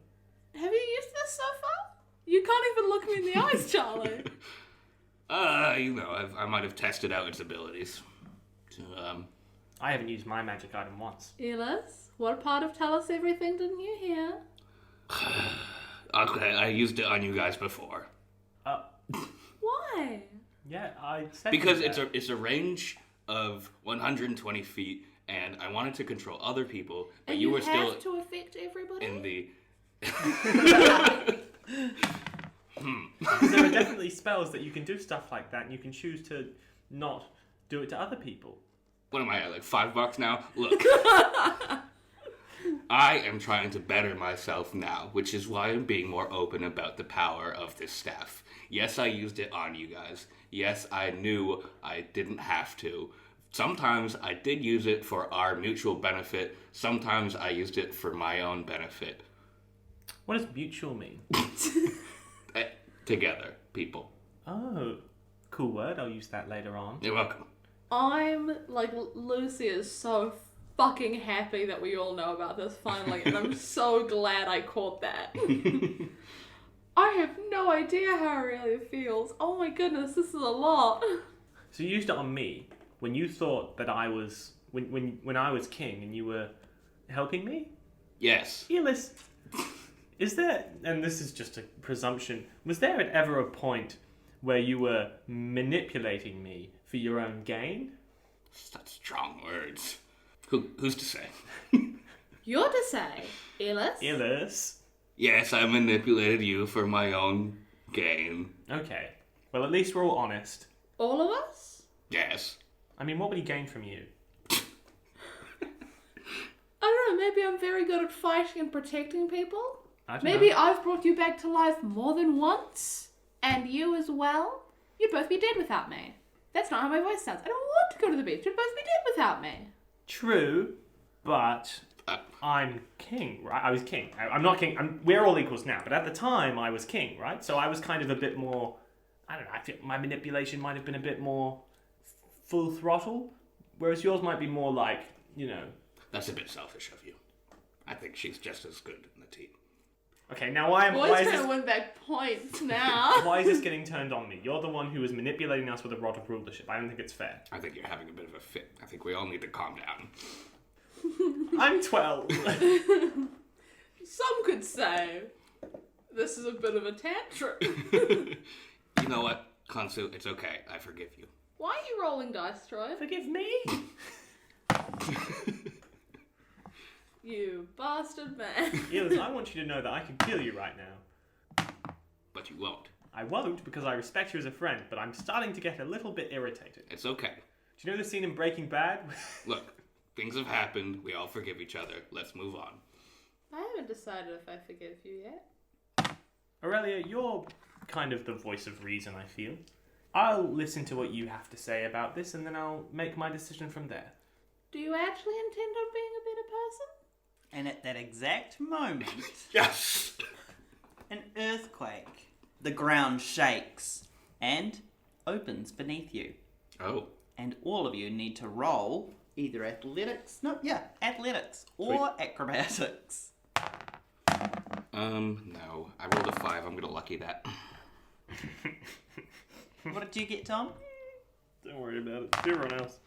Have you used this so far? You can't even look me in the eyes, Charlie. I might have tested out its abilities. So, I haven't used my magic item once. Yllis, what part of tell us everything didn't you hear? okay, I used it on you guys before. Why? Yeah, I said Because that. it's a range of 120 feet, and I wanted to control other people, but And you were have still to affect everybody? in the. Because there are definitely spells that you can do stuff like that, and you can choose to not do it to other people. What am I at, like $5 now? Look. I am trying to better myself now, which is why I'm being more open about the power of this staff. Yes, I used it on you guys. Yes, I knew I didn't have to. Sometimes I did use it for our mutual benefit. Sometimes I used it for my own benefit. What does mutual mean? Together, people. Oh, cool word. I'll use that later on. You're welcome. I'm, like, Lucy is so fucking happy that we all know about this finally, and I'm so glad I caught that. I have no idea how Aurelia feels. Oh my goodness, this is a lot. So you used it on me when you thought that I was... When I was king and you were helping me? Yes. Yllis, is there... And this is just a presumption. Was there ever a point where you were manipulating me for your own gain? Such strong words. Who's to say? You're to say, Yllis. Yllis. Yes, I manipulated you for my own gain. Okay. Well, at least we're all honest. All of us? Yes. I mean, what would he gain from you? I don't know, maybe I'm very good at fighting and protecting people. I don't Maybe know. I've brought you back to life more than once. And you as well. You'd both be dead without me. That's not how my voice sounds. I don't want to go to the beach. You'd both be dead without me. True, but I'm king, right? I was king. I'm not king. We're all equals now, but at the time I was king, right? So I was kind of a bit more, I don't know, I feel my manipulation might have been a bit more full throttle, whereas yours might be more like, you know... That's a bit selfish of you. I think she's just as good in the team. Okay, now why Boys is trying this... to win back points now. Why is this getting turned on me? You're the one who is manipulating us with a rod of rulership. I don't think it's fair. I think you're having a bit of a fit. I think we all need to calm down. I'm 12. Some could say this is a bit of a tantrum. You know what, Khonsu? It's okay. I forgive you. Why are you rolling dice, Troy? Forgive me? You bastard man. Yllis, I want you to know that I can kill you right now. But you won't. I won't because I respect you as a friend, but I'm starting to get a little bit irritated. It's okay. Do you know the scene in Breaking Bad? Look, things have happened. We all forgive each other. Let's move on. I haven't decided if I forgive you yet. Aurelia, you're kind of the voice of reason, I feel. I'll listen to what you have to say about this, and then I'll make my decision from there. Do you actually intend on being a better person? And at that exact moment, Yes! an earthquake. The ground shakes and opens beneath you. Oh. And all of you need to roll either athletics or acrobatics. No. I rolled a 5. I'm gonna lucky that. What did you get, Tom? Don't worry about it. It's everyone else.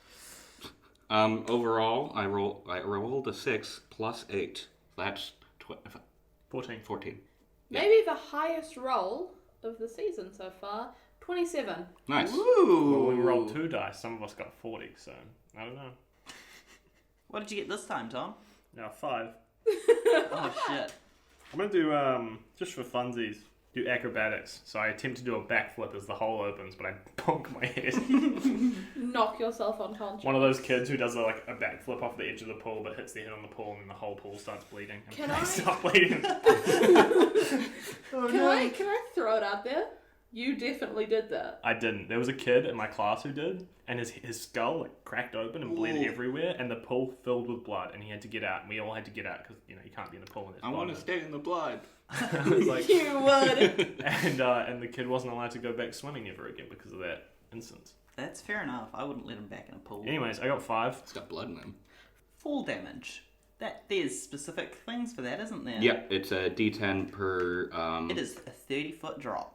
Overall, I rolled a 6 plus 8. That's 14. 14. Yeah. Maybe the highest roll of the season so far. 27. Nice. Ooh. Well, we rolled 2 dice. Some of us got 40, so I don't know. What did you get this time, Tom? Now 5. Oh, shit. I'm gonna do just for funsies, do acrobatics. So I attempt to do a backflip as the hole opens, but I bonk my head. Knock yourself unconscious. One of those kids who does a backflip off the edge of the pool, but hits their head on the pool, and then the whole pool starts bleeding. And Can I I- start bleeding? Can I throw it out there? You definitely did that. I didn't. There was a kid in my class who did, and his skull cracked open and bled Ooh. everywhere, and the pool filled with blood, and he had to get out, and we all had to get out because you can't be in the pool. And there's I blood want in to it. stay in the blood. I was like, You would. and the kid wasn't allowed to go back swimming ever again because of that instance. That's fair enough. I wouldn't let him back in a pool. Anyways, I got 5. It's got blood in them. Fall damage. There's specific things for that, isn't there? Yep, it's a D10 per. It is a 30-foot drop.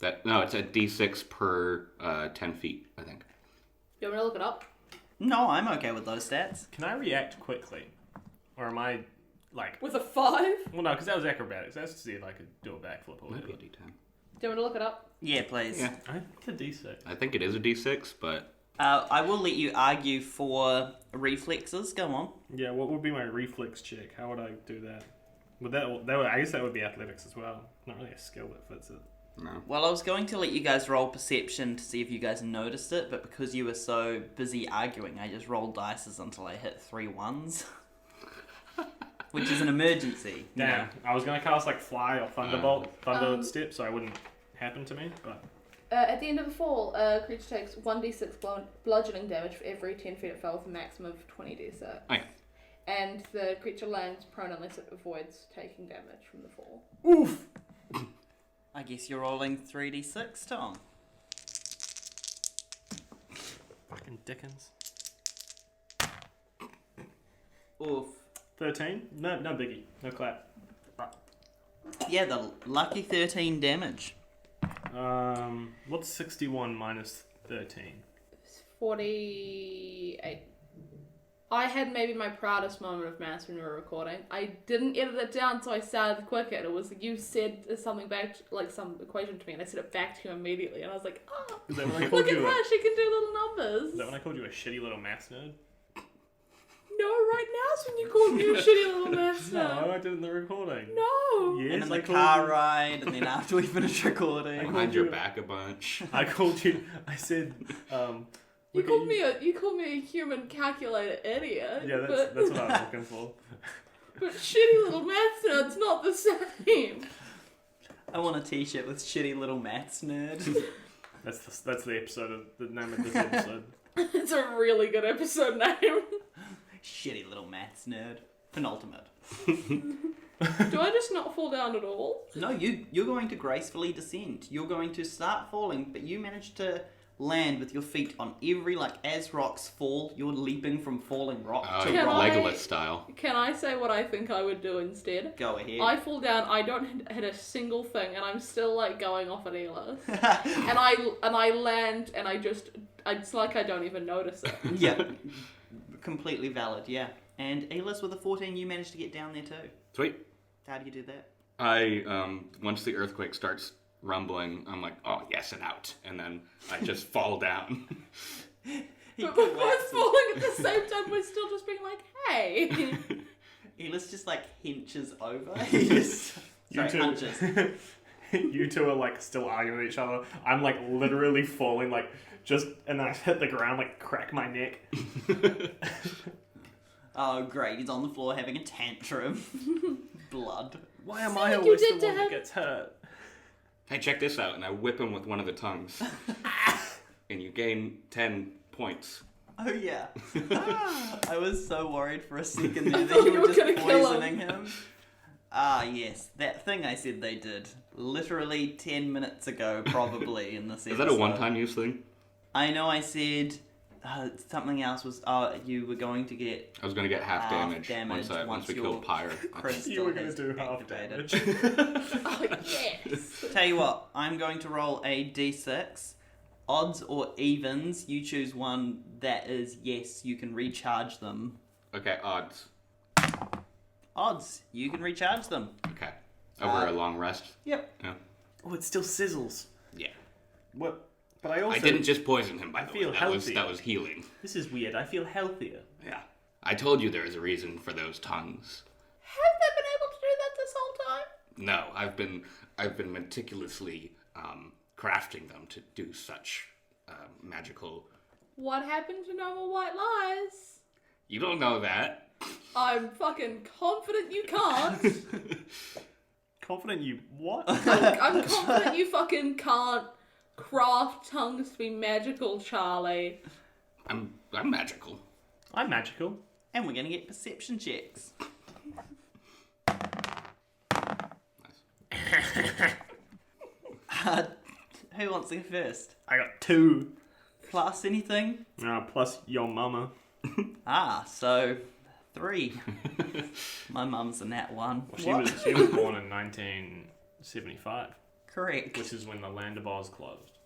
It's a D6 per 10 feet, I think. You want me to look it up? No, I'm okay with those stats. Can I react quickly, or am I like? With a 5? Well, no, because that was acrobatics. That's to see if I could do a backflip or Might whatever. be a D10. Do you want me to look it up? Yeah, please. Yeah. I think a D6. I think it is a D6, but I will let you argue for reflexes. Go on. Yeah, what would be my reflex check? How would I do that? I guess that would be athletics as well. Not really a skill that fits it. no. Well, I was going to let you guys roll perception to see if you guys noticed it, but because you were so busy arguing, I just rolled dices until I hit 3 ones. Which is an emergency. you Damn, know. I was gonna cast Fly or Thunder Step, so it wouldn't happen to me. But At the end of the fall, a creature takes 1d6 bludgeoning damage for every 10 feet it fell with a maximum of 20d6. Okay. And the creature lands prone unless it avoids taking damage from the fall. oof. I guess you're rolling 3d6, Tom. Fucking Dickens. Oof. 13? No biggie. No clap. Yeah, the lucky 13 damage. What's 61 minus 13? 48. I had maybe my proudest moment of maths when we were recording. I didn't edit it down, so I started quicker. And it was you said something back, some equation to me, and I said it back to you immediately. And I was like, oh, Is that when I look called at you? her, she can do little numbers. Is that when I called you a shitty little maths nerd? No, right now's when you called me a shitty little maths No, nerd. I did it in the recording. No. Yes, And in I the called car you- ride, and then after we finish recording. Behind your back a bunch. I called you. I said. You look at called me a human calculator idiot. Yeah, but, that's what I was looking for. But shitty little maths nerd's not the same. I want a t-shirt with shitty little maths nerd. That's the episode of the name of this episode. It's a really good episode name. Shitty little maths nerd. Penultimate. Do I just not fall down at all? No, you're going to gracefully descend. You're going to start falling, but you manage to land with your feet on every, as rocks fall, you're leaping from falling rock to Can rock. I- Legolas style. Can I say what I think I would do instead? Go ahead. I fall down, I don't hit a single thing, and I'm still going off at Yllis. and I land, and it's like I don't even notice it. Yeah. Completely valid, yeah. And Yllis, with a 14, you managed to get down there too. Sweet. How do you do that? I, once the earthquake starts rumbling, I'm like, oh, yes, and out. And then I just fall down. But we're both collapses. falling at the same time. We're still just being like, hey. Yllis just like hinges over. He just You two, hunches. you two are like still arguing with each other. I'm like literally falling, like just, and then I hit the ground, like crack my neck. Oh great, he's on the floor having a tantrum. Blood. Why am See I what you always the did to one that him? gets hurt? Hey, check this out, and I whip him with one of the tongues. And you gain 10 points. Oh yeah. I was so worried for a second there that thought you you were were just gonna kill poisoning him. Ah yes, that thing I said they did. Literally 10 minutes ago, probably, in this episode. Is that a one-time use thing? I know I said something else was, you were going to get I was going to get half damage, damage once we your killed Pyre. crystal You were going to has do half activated. damage. Oh, yes. Tell you what, I'm going to roll a d6. Odds or evens, you choose one that is yes, you can recharge them. Okay, odds. Odds, you can recharge them. Okay. Over a long rest? Yep. Yeah. Oh, it still sizzles. Yeah. What? But I also I didn't just poison him, by I the feel way. healthy. That was healing. This is weird. I feel healthier. Yeah. I told you there was a reason for those tongues. Have they been able to do that this whole time? No, I've been meticulously crafting them to do such magical. What happened to No More White Lies? You don't know that. I'm fucking confident you can't. Confident you what? I'm confident you fucking can't craft tongues to be magical, Charlie. I'm magical. I'm magical. And we're going to get perception checks. Who wants to go first? I got 2. Plus anything? Plus your mama. So 3. My mum's a nat 1. Well, she was born in 1975, Correct. which is when the Land of Oz closed.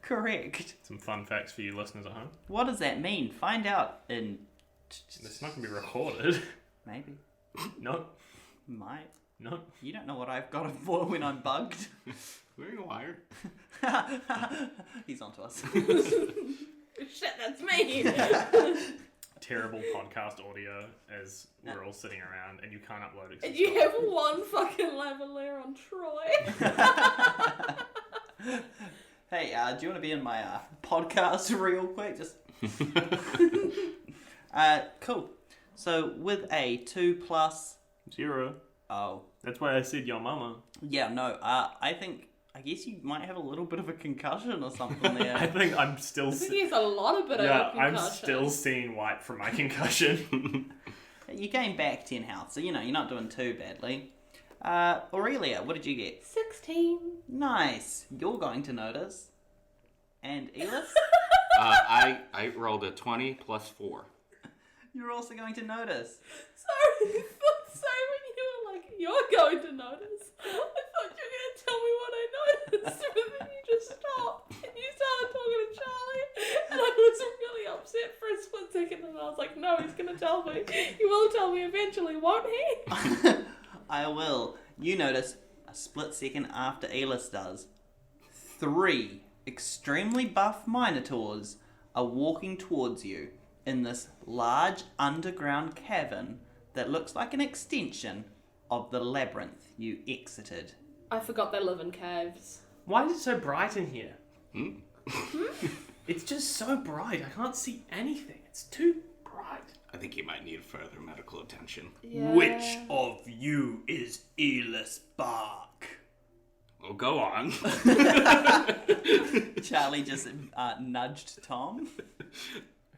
Correct. Some fun facts for you listeners at home. What does that mean? Find out in... It's not going to be recorded. Maybe. No, Might. no. You don't know what I've got for when I'm bugged. We're wired. He's onto us. Shit, that's me. Terrible podcast audio as we're all sitting around and you can't upload it. And you have one fucking lavalier on Troy. Hey, do you want to be in my podcast real quick? Just cool. So with a 2 plus... 0. Oh. That's why I said your mama. Yeah, no, I guess you might have a little bit of a concussion or something there. I think I'm still... I think he has a lot of bit of Yeah, I'm concussion. still seeing white from my concussion. You gain back 10 health, so you're not doing too badly. Aurelia, what did you get? 16. Nice. You're going to notice. And Yllis, I rolled a 20 plus 4. you're also going to notice. Sorry, I thought so when you were like, you're going to notice. I thought you were going to tell me what I noticed, but then you just stopped and you started talking to Charlie, and I was really upset for a split second, and I was like, no, he's going to tell me. He will tell me eventually, won't he? I will. You notice a split second after Yllis does. 3 extremely buff Minotaurs are walking towards you in this large underground cavern that looks like an extension of the labyrinth you exited. I forgot they live in caves. Why is it so bright in here? Hmm? It's just so bright. I can't see anything. It's too bright. I think you might need further medical attention. Yeah. Which of you is Yllis Barc? Well, go on. Charlie just nudged Tom.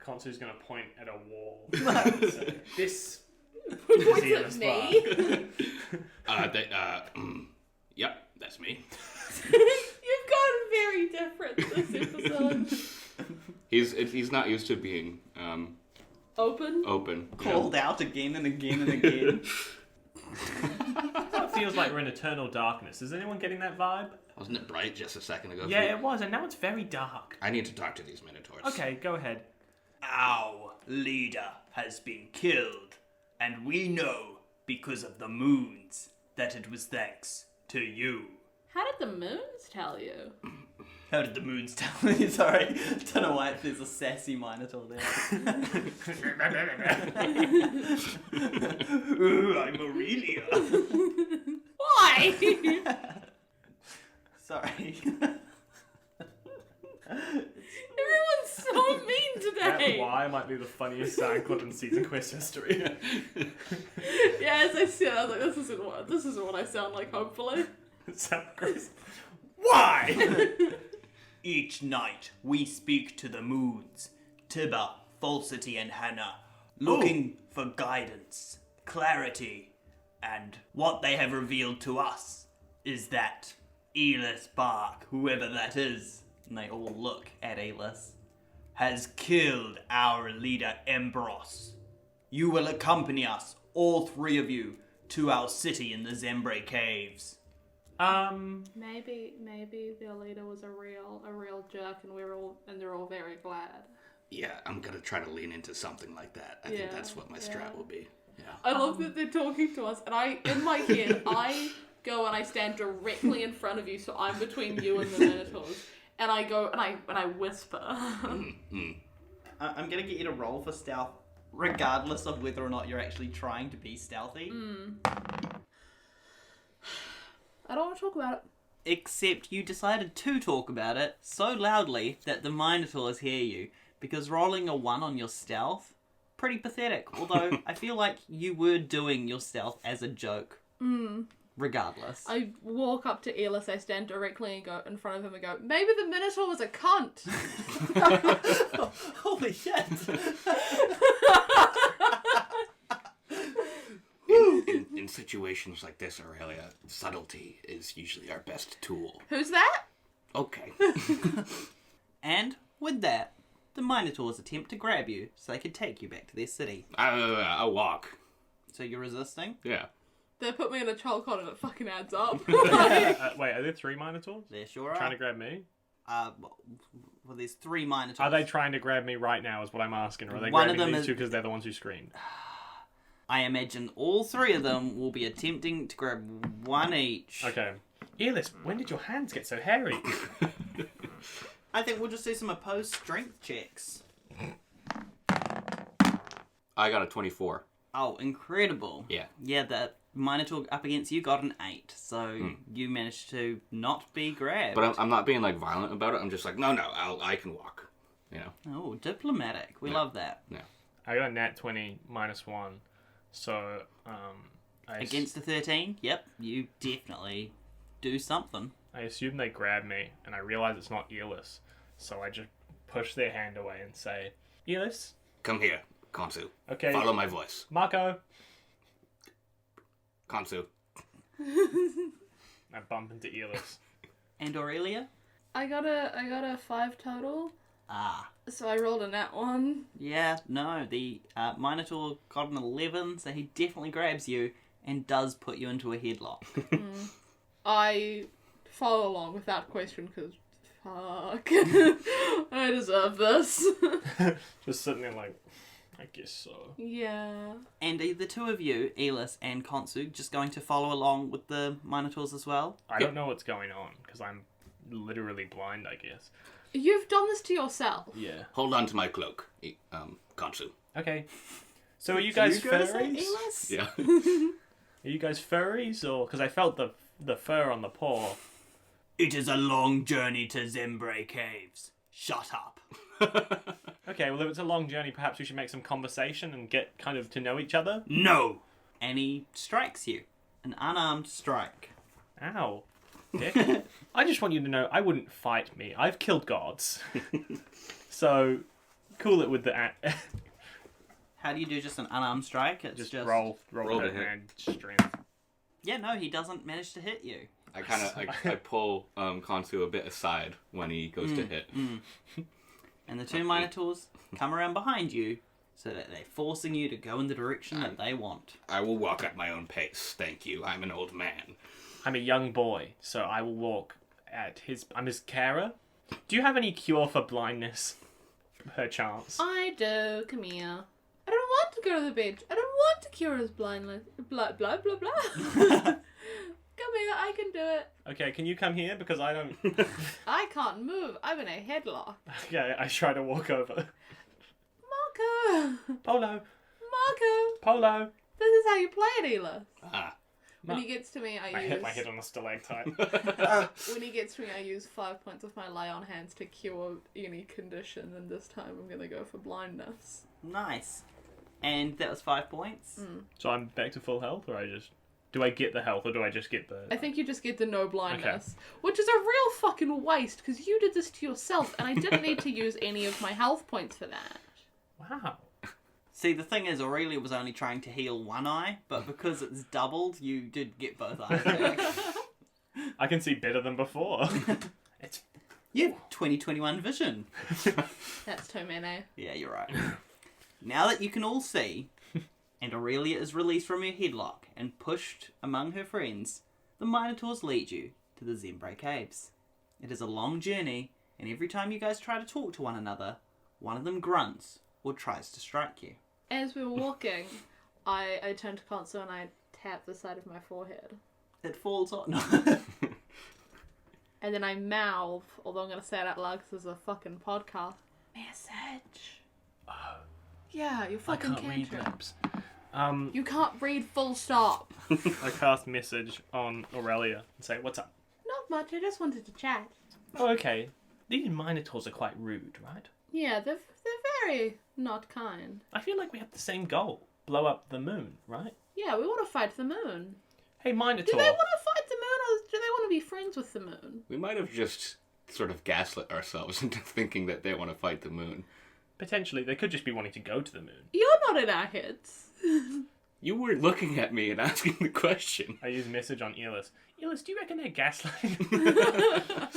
Khonsu's going to point at a wall. So, this Points is at Yllis me. Barc. Yep, that's me. You've gotten very different this episode. He's not used to being Open? open. Called out again and again and again. It feels like we're in eternal darkness. Is anyone getting that vibe? Wasn't it bright just a second ago? Yeah, it was, and now it's very dark. I need to talk to these Minotaurs. Okay, go ahead. Our leader has been killed, and we know, because of the moons, that it was thanks to you. How did the moons tell you? How did the moons tell me? Sorry. Don't know why there's a sassy Minotaur there. Ooh, I'm Aurelia. Why? Sorry. Everyone's so mean That today. why might be the funniest sound clip in Season Quest history. Yeah, as I said, I was like, this isn't what I sound like, hopefully. Sound crazy. Why? Each night we speak to the moons, Tiba, Falsity, and Hannah, looking for guidance, clarity, and what they have revealed to us is that Yllis, Barc, whoever that is, And they all look at Yllis. has killed our leader Embros. You will accompany us, all three of you, to our city in the Zembre Caves. Maybe their leader was a real jerk, and they're all very glad. Yeah, I'm gonna try to lean into something like that. I think that's what my strat will be. Yeah. I love that they're talking to us, and in my head, I go and I stand directly in front of you, so I'm between you and the Minotaurs. And I go and I whisper. I'm gonna get you to roll for stealth, regardless of whether or not you're actually trying to be stealthy. I don't want to talk about it. Except you decided to talk about it so loudly that the Minotaurs hear you, because rolling a 1 on your stealth, pretty pathetic. Although, I feel like you were doing your stealth as a joke. Regardless. I walk up to Yllis, I stand directly and go in front of him and go, maybe the Minotaur was a cunt. Holy shit! In situations like this, Aurelia, subtlety is usually our best tool. Who's that? Okay. And, with that, the Minotaurs attempt to grab you so they can take you back to their city. I'll walk. So you're resisting? Yeah. They put me in a chokehold and it fucking adds up. Wait, are there 3 Minotaurs? There sure are. Trying to grab me? Well, there's 3 Minotaurs. Are they trying to grab me right now is what I'm asking, or are they One of grabbing them these is- two because they're the ones who screamed? I imagine all 3 of them will be attempting to grab 1 each. Okay. Yllis, when did your hands get so hairy? I think we'll just do some opposed strength checks. I got a 24. Oh, incredible. Yeah. Yeah, the Minotaur up against you got an 8, so you managed to not be grabbed. But I'm not being like violent about it. I'm just like, no, I can walk. You know. Oh, diplomatic. We love that. Yeah. I got a nat 20 -1, so Against the 13, yep, you definitely do something. I assume they grab me, and I realize it's not Yllis, so I just push their hand away and say, Yllis, Come here, Khonsu. okay, Follow my voice. Marco. Khonsu. I bump into Yllis. And Aurelia? I got a 5 total, Ah. so I rolled a nat 1. Yeah, no, the Minotaur got an 11, so he definitely grabs you and does put you into a headlock. I follow along with that question because, fuck, I deserve this. Just sitting there like, I guess so. Yeah. And are the 2 of you, Yllis and Khonsu, just going to follow along with the Minotaurs as well? I don't know what's going on, because I'm literally blind, I guess. You've done this to yourself. Yeah. Hold on to my cloak, Khonsu. Okay. So are you guys you go to say furries? Yllis? Yeah. Are you guys furries, or... Because I felt the fur on the paw. It is a long journey to Zembre Caves. Shut up. Okay, well, if it's a long journey, perhaps we should make some conversation and get kind of to know each other. No. And he strikes you. An unarmed strike. Ow. Dick. I just want you to know, I wouldn't fight me. I've killed gods. So, cool it with the... How do you do just an unarmed strike? It's just roll roll to to hit. hand strength. Yeah, no, he doesn't manage to hit you. I kind of I pull Khonsu a bit aside when he goes to hit. And the 2 Minotaurs come around behind you so that they're forcing you to go in the direction that they want. I will walk at my own pace, thank you. I'm an old man. I'm a young boy, so I will walk at his... I'm his carer. Do you have any cure for blindness? Perchance. I do. Come here. I don't want to go to the beach. I don't want to cure his blindness. Blah, blah, blah, blah. Come I can do it. Okay, can you come here? Because I don't... I can't move. I'm in a headlock. Okay, I try to walk over. Marco! Polo! Marco! Polo! This is how you play it, Yllis. Ah. When he gets to me, I hit my head on a stalactite. When he gets to me, I use 5 points of my lay on hands to cure any condition, and this time I'm gonna go for blindness. Nice. And that was 5 points. So I'm back to full health, or I just... Do I get the health, or do I just get the... I think you just get the no blindness, which is a real fucking waste, because you did this to yourself, and I didn't need to use any of my health points for that. Wow. See, the thing is, Aurelia was only trying to heal one eye, but because it's doubled, you did get both eyes back. I can see better than before. It's... You have 20/21 vision. That's too many. Yeah, you're right. Now that you can all see, and Aurelia is released from her headlock and pushed among her friends, the Minotaurs lead you to the Zembre Caves. It is a long journey, and every time you guys try to talk to one another, one of them grunts or tries to strike you. As we were walking, I turned to Khonsu and I tapped the side of my forehead. It falls on. And then I mouth, although I'm going to say it out loud because this is a fucking podcast. Message. Oh. Yeah, you fucking I can't read cantrip. maps. You can't read full stop. I cast message on Aurelia and say, what's up? Not much, I just wanted to chat. Oh, okay. These Minotaurs are quite rude, right? Yeah, they're very not kind. I feel like we have the same goal. Blow up the moon, right? Yeah, we want to fight the moon. Hey, Do Minotaur. they want to fight the moon or do they want to be friends with the moon? We might have just sort of gaslit ourselves into thinking that they want to fight the moon. Potentially, they could just be wanting to go to the moon. You're not in our heads. You weren't looking at me and asking the question. I use message on Yllis. Yllis, do you reckon they're gaslighting?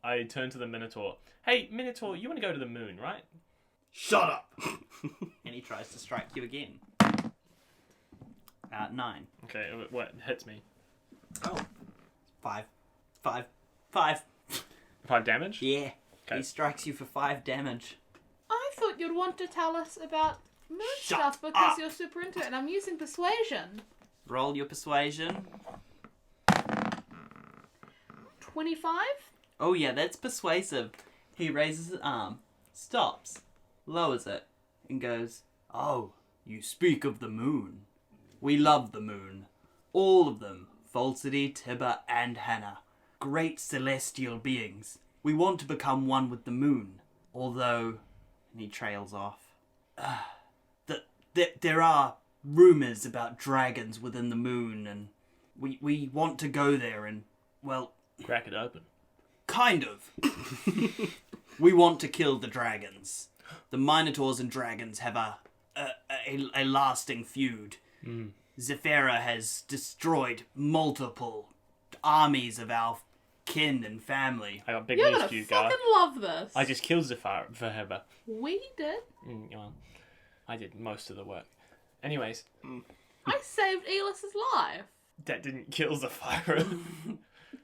I turn to the Minotaur. Hey, Minotaur, you want to go to the moon, right? Shut up! And he tries to strike you again. 9. Okay, what hits me? Oh. 5. 5. 5 damage? Yeah. Okay. He strikes you for 5 damage. I thought you'd want to tell us about moon Shut stuff because up. you're super into it and I'm using persuasion. Roll your persuasion. 25? Oh yeah, that's persuasive. He raises his arm, stops, lowers it, and goes, "Oh, you speak of the moon. We love the moon. All of them. Falsity, Tibber, and Hannah. Great celestial beings. We want to become one with the moon. Although," and he trails off, there are rumours about dragons within the moon, and we want to go there and, well, Crack it open. kind of. We want to kill the dragons. The Minotaurs and dragons have a lasting feud. Zephyra has destroyed multiple armies of our kin and family. I got big You're news gonna for you, fucking guy. love this. I just killed Zephyra. We did. Well, I did most of the work. Anyways, I saved Yllis's life. that didn't kill Zephyra.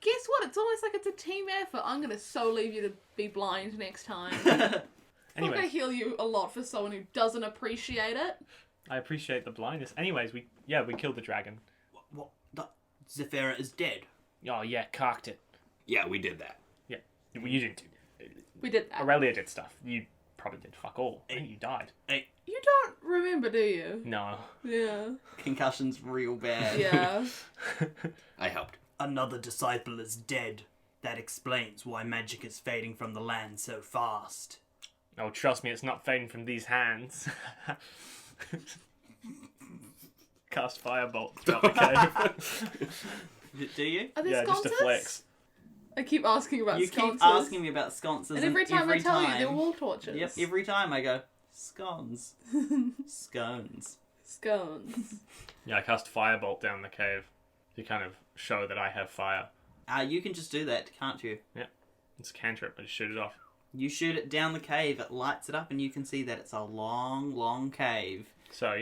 Guess what? It's almost like it's a team effort. I'm gonna so leave you to be blind next time. I'm gonna Anyways, heal you a lot for someone who doesn't appreciate it. I appreciate the blindness. Anyways, we killed the dragon. What? Zephyra is dead. Oh yeah, carked it. Yeah, we did that. Yeah, you didn't. We did that. Aurelia did stuff. You probably did fuck all. I think you died. You don't remember, do you? No. Yeah. Concussion's real bad. Yeah. I helped. Another disciple is dead. That explains why magic is fading from the land so fast. Oh, trust me, it's not fading from these hands. Cast firebolt throughout the cave. Do you? Are there Yeah, just sconces? a flex. I keep asking about You sconces. keep asking me about sconces, and every time I tell you, they're time- wall torches. Yep, every time I go, scones. Scones. Scones. Yeah, I cast firebolt down the cave to kind of show that I have fire. You can just do that, can't you? It's a cantrip. I just shoot it off. You shoot it down the cave, it lights it up, and you can see that it's a long, long cave. So,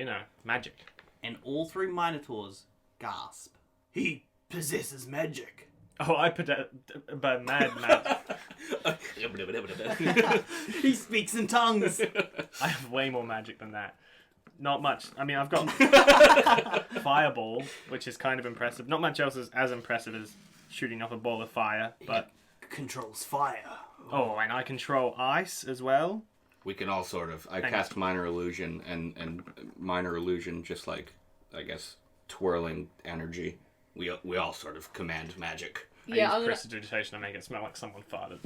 magic. And all 3 Minotaurs gasp. He possesses magic. Oh, I put it by mad. He speaks in tongues. I have way more magic than that. Not much. I mean, I've got fireball, which is kind of impressive. Not much else is as impressive as shooting off a ball of fire, but... Controls fire. Oh, and I control ice as well. We can all sort of... I cast Minor Illusion, and Minor Illusion, just like, I guess, twirling energy. We all sort of command magic. Yeah, I I'm use gonna, prestidigitation to make it smell like someone farted.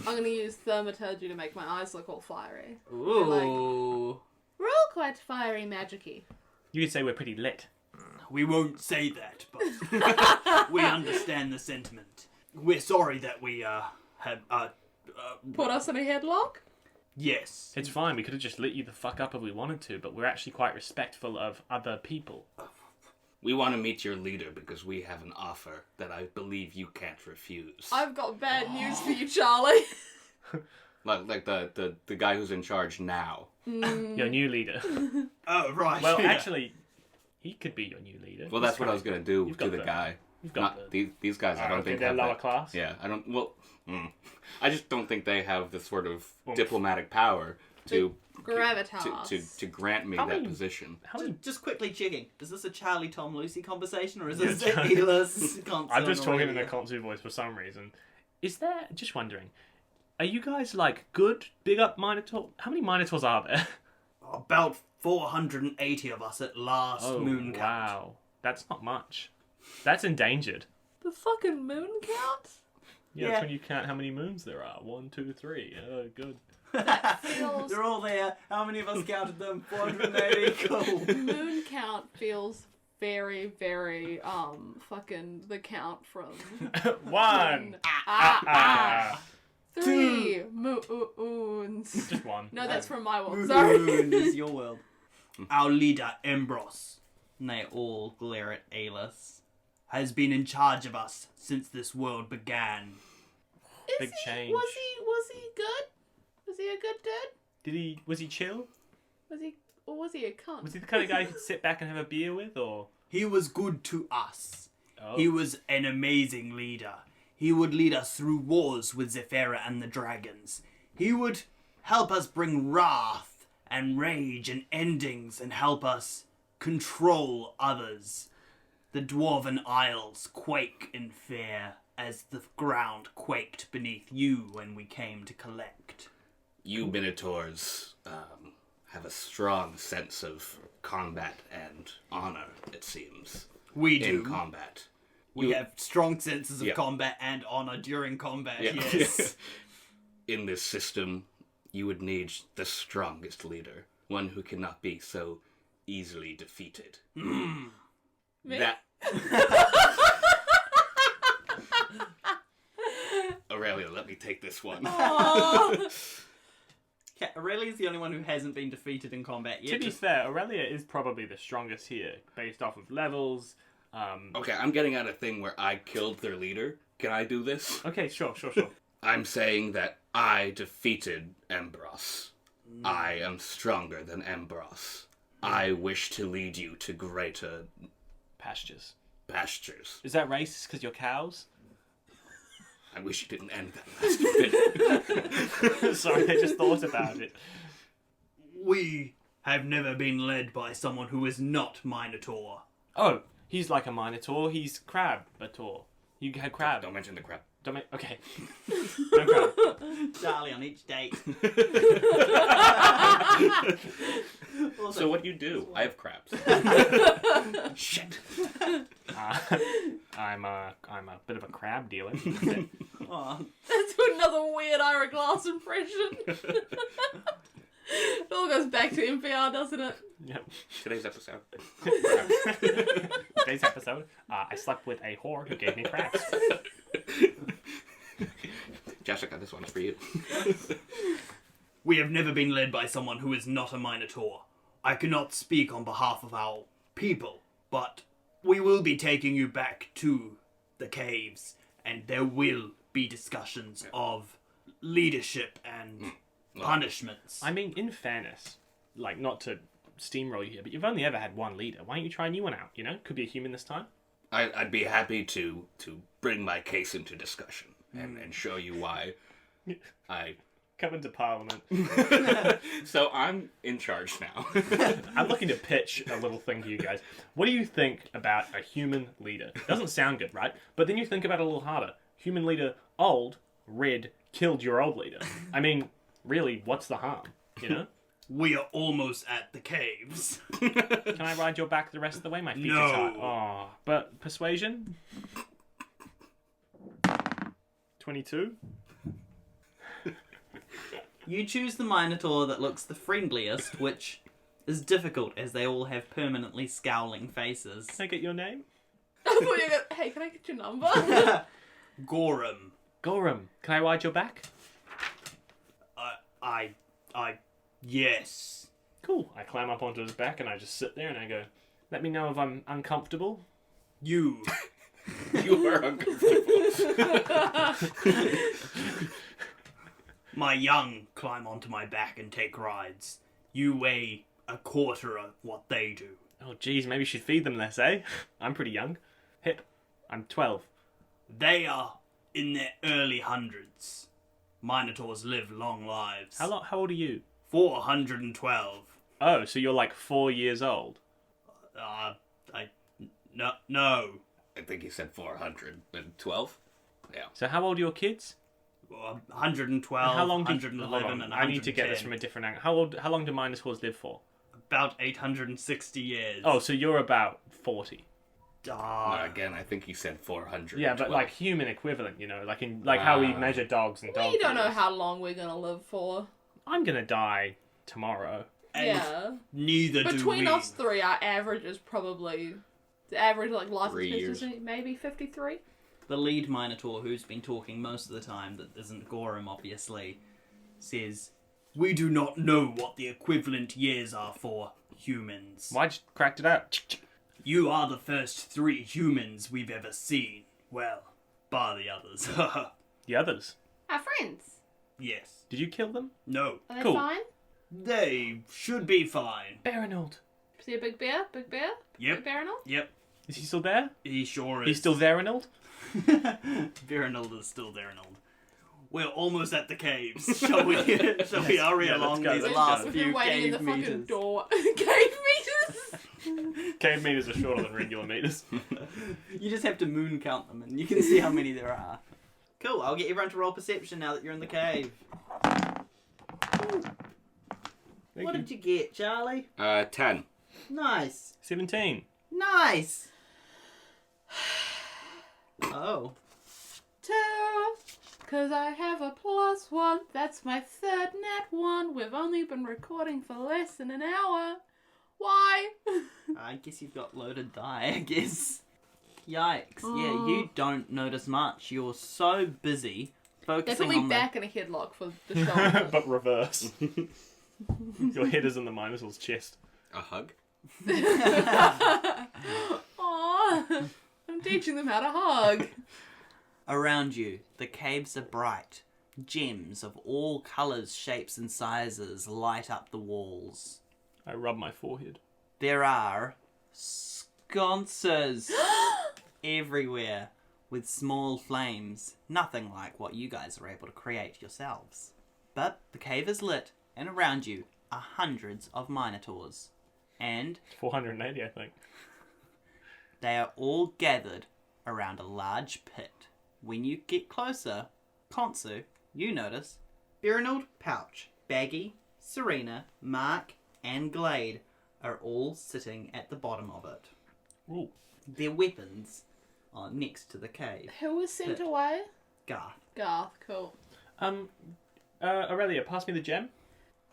I'm gonna use thaumaturgy to make my eyes look all fiery. Ooh. We're all quite fiery magic-y. You could say we're pretty lit. We won't say that, but we understand the sentiment. We're sorry that we have Put us in a headlock? yes. It's fine, we could have just lit you the fuck up if we wanted to, but we're actually quite respectful of other people. We want to meet your leader because we have an offer that I believe you can't refuse. I've got bad news for you, Charlie. Like the guy who's in charge now. Your new leader. Oh right. Well, yeah. actually, he could be your new leader. Well, that's what I was gonna do You've to got the the- guy. You've got Not these guys. I don't think they're have lower that. class. Yeah, I don't. Well, I just don't think they have the sort of Oomph. diplomatic power to Gravitas. to grant me How that many- position. How many... Just quickly checking. Is this a Charlie, Tom, Lucy conversation, or is Yeah, this Charlie. Yllis? I'm just talking in a Khonsu voice for some reason. Is there... Just wondering. Are you guys, like, good, big up Minotaur? How many Minotaurs are there? About 480 of us at last moon count. Wow. That's not much. That's endangered. The fucking moon count? Yeah, Yeah. that's when you count how many moons there are. 1, 2, 3. Oh, good. Feels, They're all there. How many of us counted them? 480. Cool. Moon count feels very, very, fucking the count from... 1! Ah. 3 moons. Just 1. No, that's from my world. Sorry. Moon is your world. Our leader, Embros, And they all glare at Yllis. has been in charge of us since this world began. Big change. Was he good? Was he a good dude? Was he chill? Or was he a cunt? Was he the kind of guy you could sit back and have a beer with, or? He was good to us. Oh. He was an amazing leader. He would lead us through wars with Zephyra and the dragons. He would help us bring wrath and rage and endings and help us control others. The Dwarven Isles quake in fear as the ground quaked beneath you when we came to collect. You Minotaurs have a strong sense of combat and honor, it seems. We do. In combat. We You- have strong senses of Yeah. combat and honor during combat, Yeah. yes. In this system, you would need the strongest leader, one who cannot be so easily defeated. Me? That. Aurelia, let me take this one. Yeah, Aurelia's the only one who hasn't been defeated in combat yet. To be fair, Aurelia is probably the strongest here, based off of levels. Okay, I'm getting at a thing where I killed their leader. Can I do this? Okay, sure. I'm saying that I defeated Embros. I am stronger than Embros. I wish to lead you to greater Pastures. pastures. Is that racist because you're cows? I wish you didn't end that last bit. Sorry, I just thought about it. We have never been led by someone who is not Minotaur. Oh, he's like a Minotaur. He's Crab-ator. You had crab. Don't mention the crab. Don't make... Okay. No crab. Charlie on each date. So what do you do? I have crabs. Shit. I'm a bit of a crab dealer. Aw. That's another weird Ira Glass impression. It all goes back to NPR, doesn't it? Yep. Today's episode. Today's episode, I slept with a whore who gave me crabs. Jessica, this one's for you. We have never been led by someone who is not a Minotaur. I cannot speak on behalf of our people, but we will be taking you back to the caves, and there will be discussions of leadership and punishments. I mean, in fairness, like, not to steamroll you here, but you've only ever had one leader. Why don't you try a new one out, you know? Could be a human this time. I'd be happy to bring my case into discussion and show you why I Come into Parliament. So I'm in charge now. I'm looking to pitch a little thing to you guys. What do you think about a human leader? Doesn't sound good, right? But then you think about it a little harder. Human leader, old, red, killed your old leader. I mean, really, what's the harm? You know? We are almost at the caves. Can I ride your back the rest of the way? My feet No. are tired. Oh, but persuasion? 22? You choose the Minotaur that looks the friendliest, which is difficult as they all have permanently scowling faces. Can I get your name? Hey, can I get your number? Gorham. Gorham. Can I ride your back? Yes. Cool. I climb up onto his back and I just sit there and I go, let me know if I'm uncomfortable. You. You are uncomfortable. My young climb onto my back and take rides. You weigh a quarter of what they do. Oh, geez, maybe you should feed them less, eh? I'm pretty young. Hip. I'm 12. They are in their early hundreds. Minotaurs live long lives. How old are you? 412. Oh, so you're like 4 years old. No. I think he said 412. Yeah. So how old are your kids? 112, And how long 111, hold on, and 110. I need to get this from a different angle. How long do Minotaurs live for? About 860 years. Oh, so you're about 40. No, again, I think he said 400. Yeah, but like human equivalent, you know, like how we measure dogs and dogs. We don't know how long we're gonna live for. I'm gonna die tomorrow. And Yeah. neither do we. Between us three, our average is probably the average life 3 years. expectancy, maybe 53. The lead Minotaur, who's been talking most of the time, that isn't Gorham, obviously, says, We do not know what the equivalent years are for humans. Why just cracked it out? You are the first 3 humans we've ever seen. Well, bar the others. The others. Our friends. Yes. Did you kill them? No. Are they Cool. fine? They should be fine. Baranold. See a big bear? Big bear? Yep. Big bear and all? Yep. Is he still there? He sure is. He's still there, Arnold? Veronald is still there, Arnold. We're almost at the caves. Shall we hurry Yeah, let's along go, these let's last go. We've few been waiting in the cave fucking meters? door. Cave meters? Cave meters are shorter than regular meters. you just have to moon count them and you can see how many there are. Cool, I'll get everyone to roll perception now that you're in the cave. What did you get, Charlie? 10. Nice. 17. Nice. Oh. 2. Cause I have a +1. That's my third net 1. We've only been recording for less than an hour. Why? I guess you've got loaded die, I guess. Yikes. Yeah, you don't notice much. You're so busy They're focusing probably on back in a headlock for the shoulder. But reverse. Your head is in the Minotaur's chest. A hug? Aww. I'm teaching them how to hug. Around you, the caves are bright. Gems of all colours, shapes and sizes light up the walls. I rub my forehead. There are sconces everywhere with small flames, nothing like what you guys are able to create yourselves. But the cave is lit, and around you are hundreds of Minotaurs. And 480, I think. they are all gathered around a large pit. When you get closer, Khonsu, you notice Baranold, Pouch, Baggy, Serena, Mark, and Glade are all sitting at the bottom of it. Ooh. Their weapons are next to the cave. Who was sent Pit. away? Garth. Garth, cool. Aurelia, pass me the gem.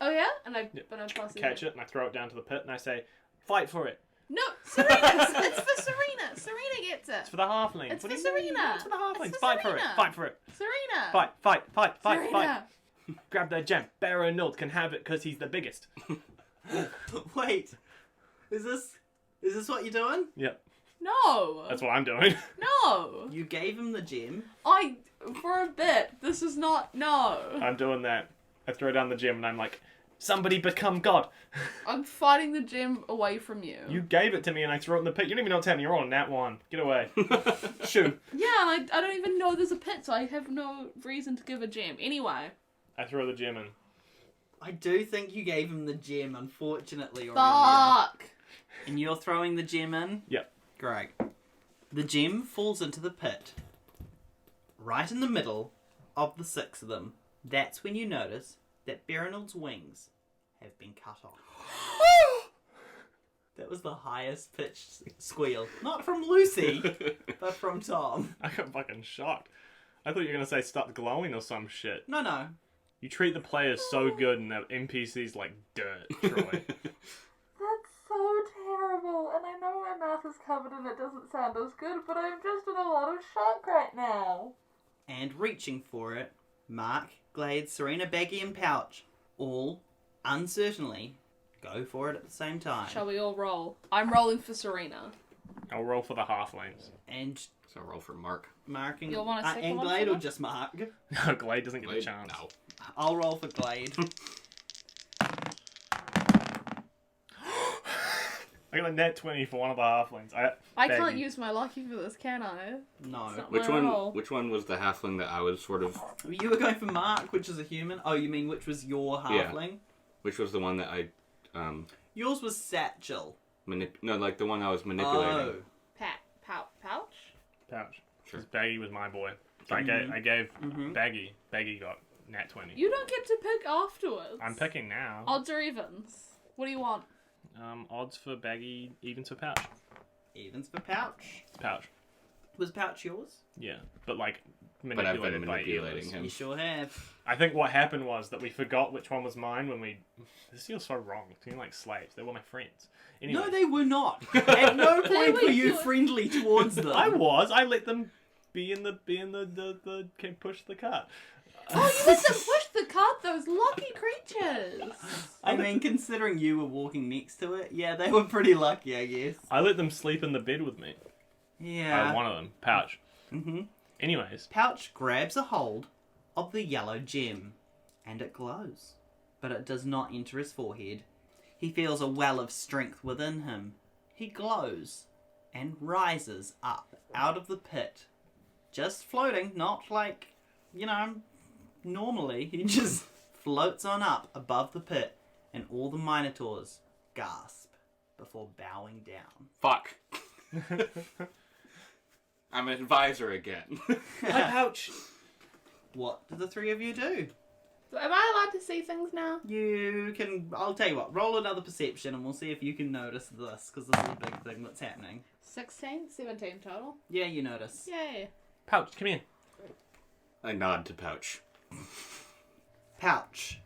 Oh yeah? And I Yep. but I pass Catch it, and I throw it down to the pit, and I say, fight for it. No, Serena! It's for Serena! Serena gets it! It's for the halflings. It's What for do you mean? Serena. It's for the halflings. It's for Fight for it. Serena. Fight for it. Serena! Fight, fight, fight, fight, fight, Serena! fight. Grab that gem. Baranold can have it because he's the biggest. Wait, is this what you're doing? Yep, No! that's what I'm doing. No! You gave him the gem. For a bit, this is not, no. I'm doing that. I throw down the gem, and I'm like, somebody become God. I'm fighting the gem away from you. You gave it to me, and I threw it in the pit. You don't even know what's happening. You're on that one. Get away. Shoo. Yeah, and I don't even know there's a pit, so I have no reason to give a gem. Anyway, I throw the gem in. I do think you gave him the gem, unfortunately, Aurelia. Fuck! And you're throwing the gem in? Yep. Great. The gem falls into the pit. Right in the middle of the 6 of them. That's when you notice that Berenold's wings have been cut off. That was the highest pitched squeal. Not from Lucy, but from Tom. I got fucking shocked. I thought you were going to say stop glowing or some shit. No. You treat the players so good and the NPCs like dirt, Troy. That's so terrible, and I know my mouth is covered and it doesn't sound as good, but I'm just in a lot of shock right now. And reaching for it, Mark, Glade, Serena, Baggy, and Pouch all, uncertainly, go for it at the same time. Shall we all roll? I'm rolling for Serena. I'll roll for the halflings. And So roll for Mark. Mark and, You'll want a second and one Glade for or that? just Mark? No, Glade doesn't get a Glade? chance. No. I'll roll for Glade. I got a net 20 for one of the halflings. I Baggy. can't use my lucky for this, can I? No. It's not Which my one? roll. Which one was the halfling that I was sort of? You were going for Mark, which is a human. Oh, you mean which was your halfling? Which was the one that I Yours was Satchel. No, like the one I was manipulating. Oh. Pouch? Pouch. Sure. 'Cause Baggy was my boy. So I gave Baggy. Baggy got nat 20. You don't get to pick afterwards. I'm picking now. Odds or evens? What do you want? Odds for Baggy, evens for Pouch. Evens for Pouch. It's Pouch. Was Pouch yours? Yeah, but like But I've manipulated been by manipulating Yllis. him. You sure have. I think what happened was that we forgot which one was mine when we. This feels so wrong. Being like slaves, they were my friends. Anyway, No, they were not. At no point were were you your- friendly towards them. I was. I let them be in the push the cart. Oh, you let them push the cart, those lucky creatures! I mean, considering you were walking next to it, yeah, they were pretty lucky, I guess. I let them sleep in the bed with me. Yeah. One of them, Pouch. Mm-hmm. Anyways, Pouch grabs a hold of the yellow gem, and it glows. But it does not enter his forehead. He feels a well of strength within him. He glows and rises up out of the pit. Just floating, not like, normally. He just floats on up above the pit, and all the Minotaurs gasp before bowing down. Fuck. I'm an advisor again. hi Pouch. What do the 3 of you do? Am I allowed to see things now? You can, I'll tell you what, roll another perception and we'll see if you can notice this, because this is a big thing that's happening. 16? 17 total. Yeah, you notice. Yay. Pouch, come here. I nod to Pouch. Pouch.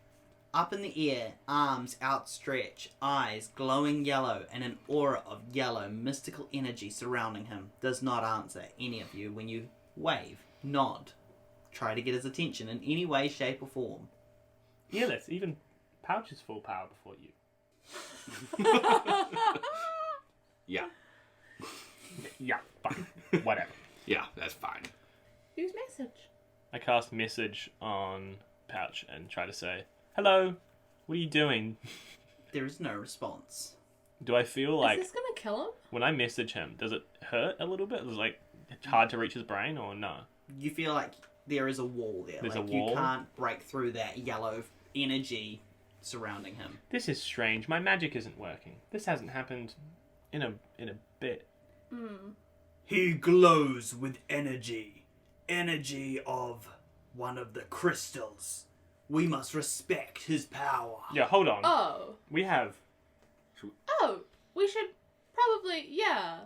Up in the air, arms outstretched, eyes glowing yellow, and an aura of yellow, mystical energy surrounding him. Does not answer any of you when you wave, nod, try to get his attention in any way, shape, or form. Yeah, that's even Pouch is full power before you. Yeah. Yeah, fine. Whatever. Yeah, that's fine. Use message. I cast message on Pouch and try to say, hello, what are you doing? There is no response. Do I feel like Is this gonna kill him? when I message him, does it hurt a little bit? Is it like hard to reach his brain or no? You feel like there is a wall there. There's like a wall? You can't break through that yellow energy surrounding him. This is strange. My magic isn't working. This hasn't happened in a bit. He glows with energy. Energy of one of the crystals. We must respect his power. Yeah, hold on. Oh. We have Oh. We should probably, yeah.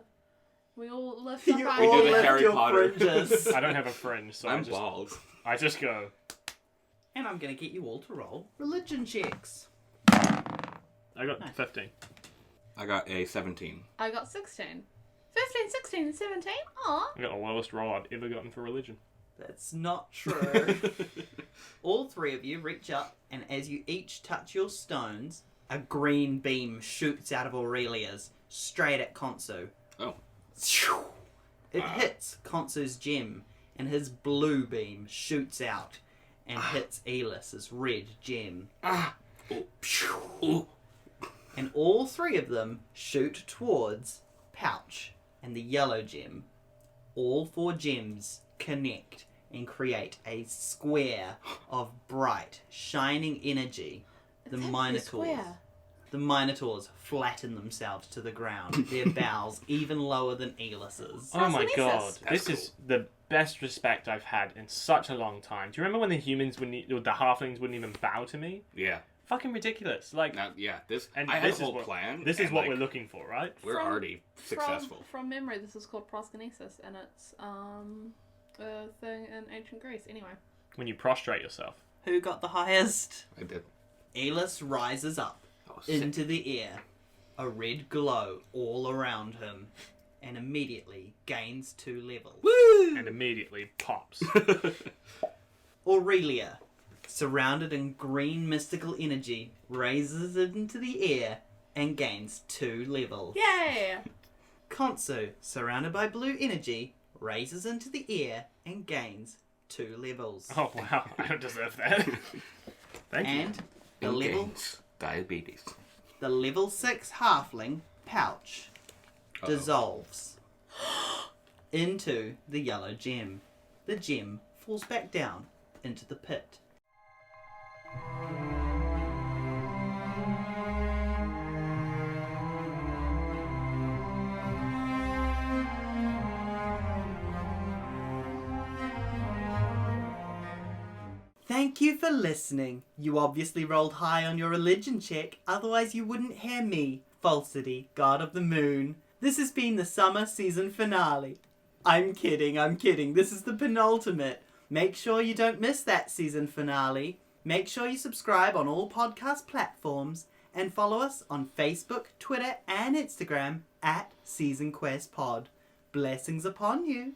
We all lift You up all our do the lift Harry your Potter. fringes. I don't have a fringe, so I'm bald. I just go. And I'm going to get you all to roll religion checks. I got 15. I got a 17. I got 16. 15, 16, and 17? Aw. I got the lowest roll I've ever gotten for religion. That's not true. All 3 of you reach up, and as you each touch your stones, a green beam shoots out of Aurelia's, straight at Khonsu. Oh. It hits Khonsu's gem, and his blue beam shoots out and hits Yllis's red gem. And all 3 of them shoot towards Pouch and the yellow gem. All 4 gems connect and create a square of bright, shining energy. The Minotaurs flatten themselves to the ground, their bows even lower than Yllis's. Oh my Prosthesis. god, That's this is the best respect I've had in such a long time. Do you remember when the humans wouldn't, or the halflings wouldn't even bow to me? Yeah. Fucking ridiculous. Like, Now, yeah. This. and I had a this is whole what, plan. This is and, what like, we're looking for, right? We're already successful. From memory, this is called proskynesis, and it's a thing in ancient Greece. Anyway. When you prostrate yourself. Who got the highest? I did. Yllis rises up Oh, sick. into the air, a red glow all around him, and immediately gains 2 levels. And immediately pops. Aurelia, surrounded in green mystical energy, raises into the air and gains 2 levels. Yay! Khonsu, surrounded by blue energy, raises into the air and gains 2 levels. Oh wow, I don't deserve that. Thank you. And the And level gains diabetes. the level 6 halfling pouch dissolves into the yellow gem. The gem falls back down into the pit. Thank you for listening. You obviously rolled high on your religion check, otherwise you wouldn't hear me, Falsity, God of the Moon. This has been the summer season finale. I'm kidding. This is the penultimate. Make sure you don't miss that season finale. Make sure you subscribe on all podcast platforms and follow us on Facebook, Twitter, and Instagram at SeasonQuestPod. Blessings upon you.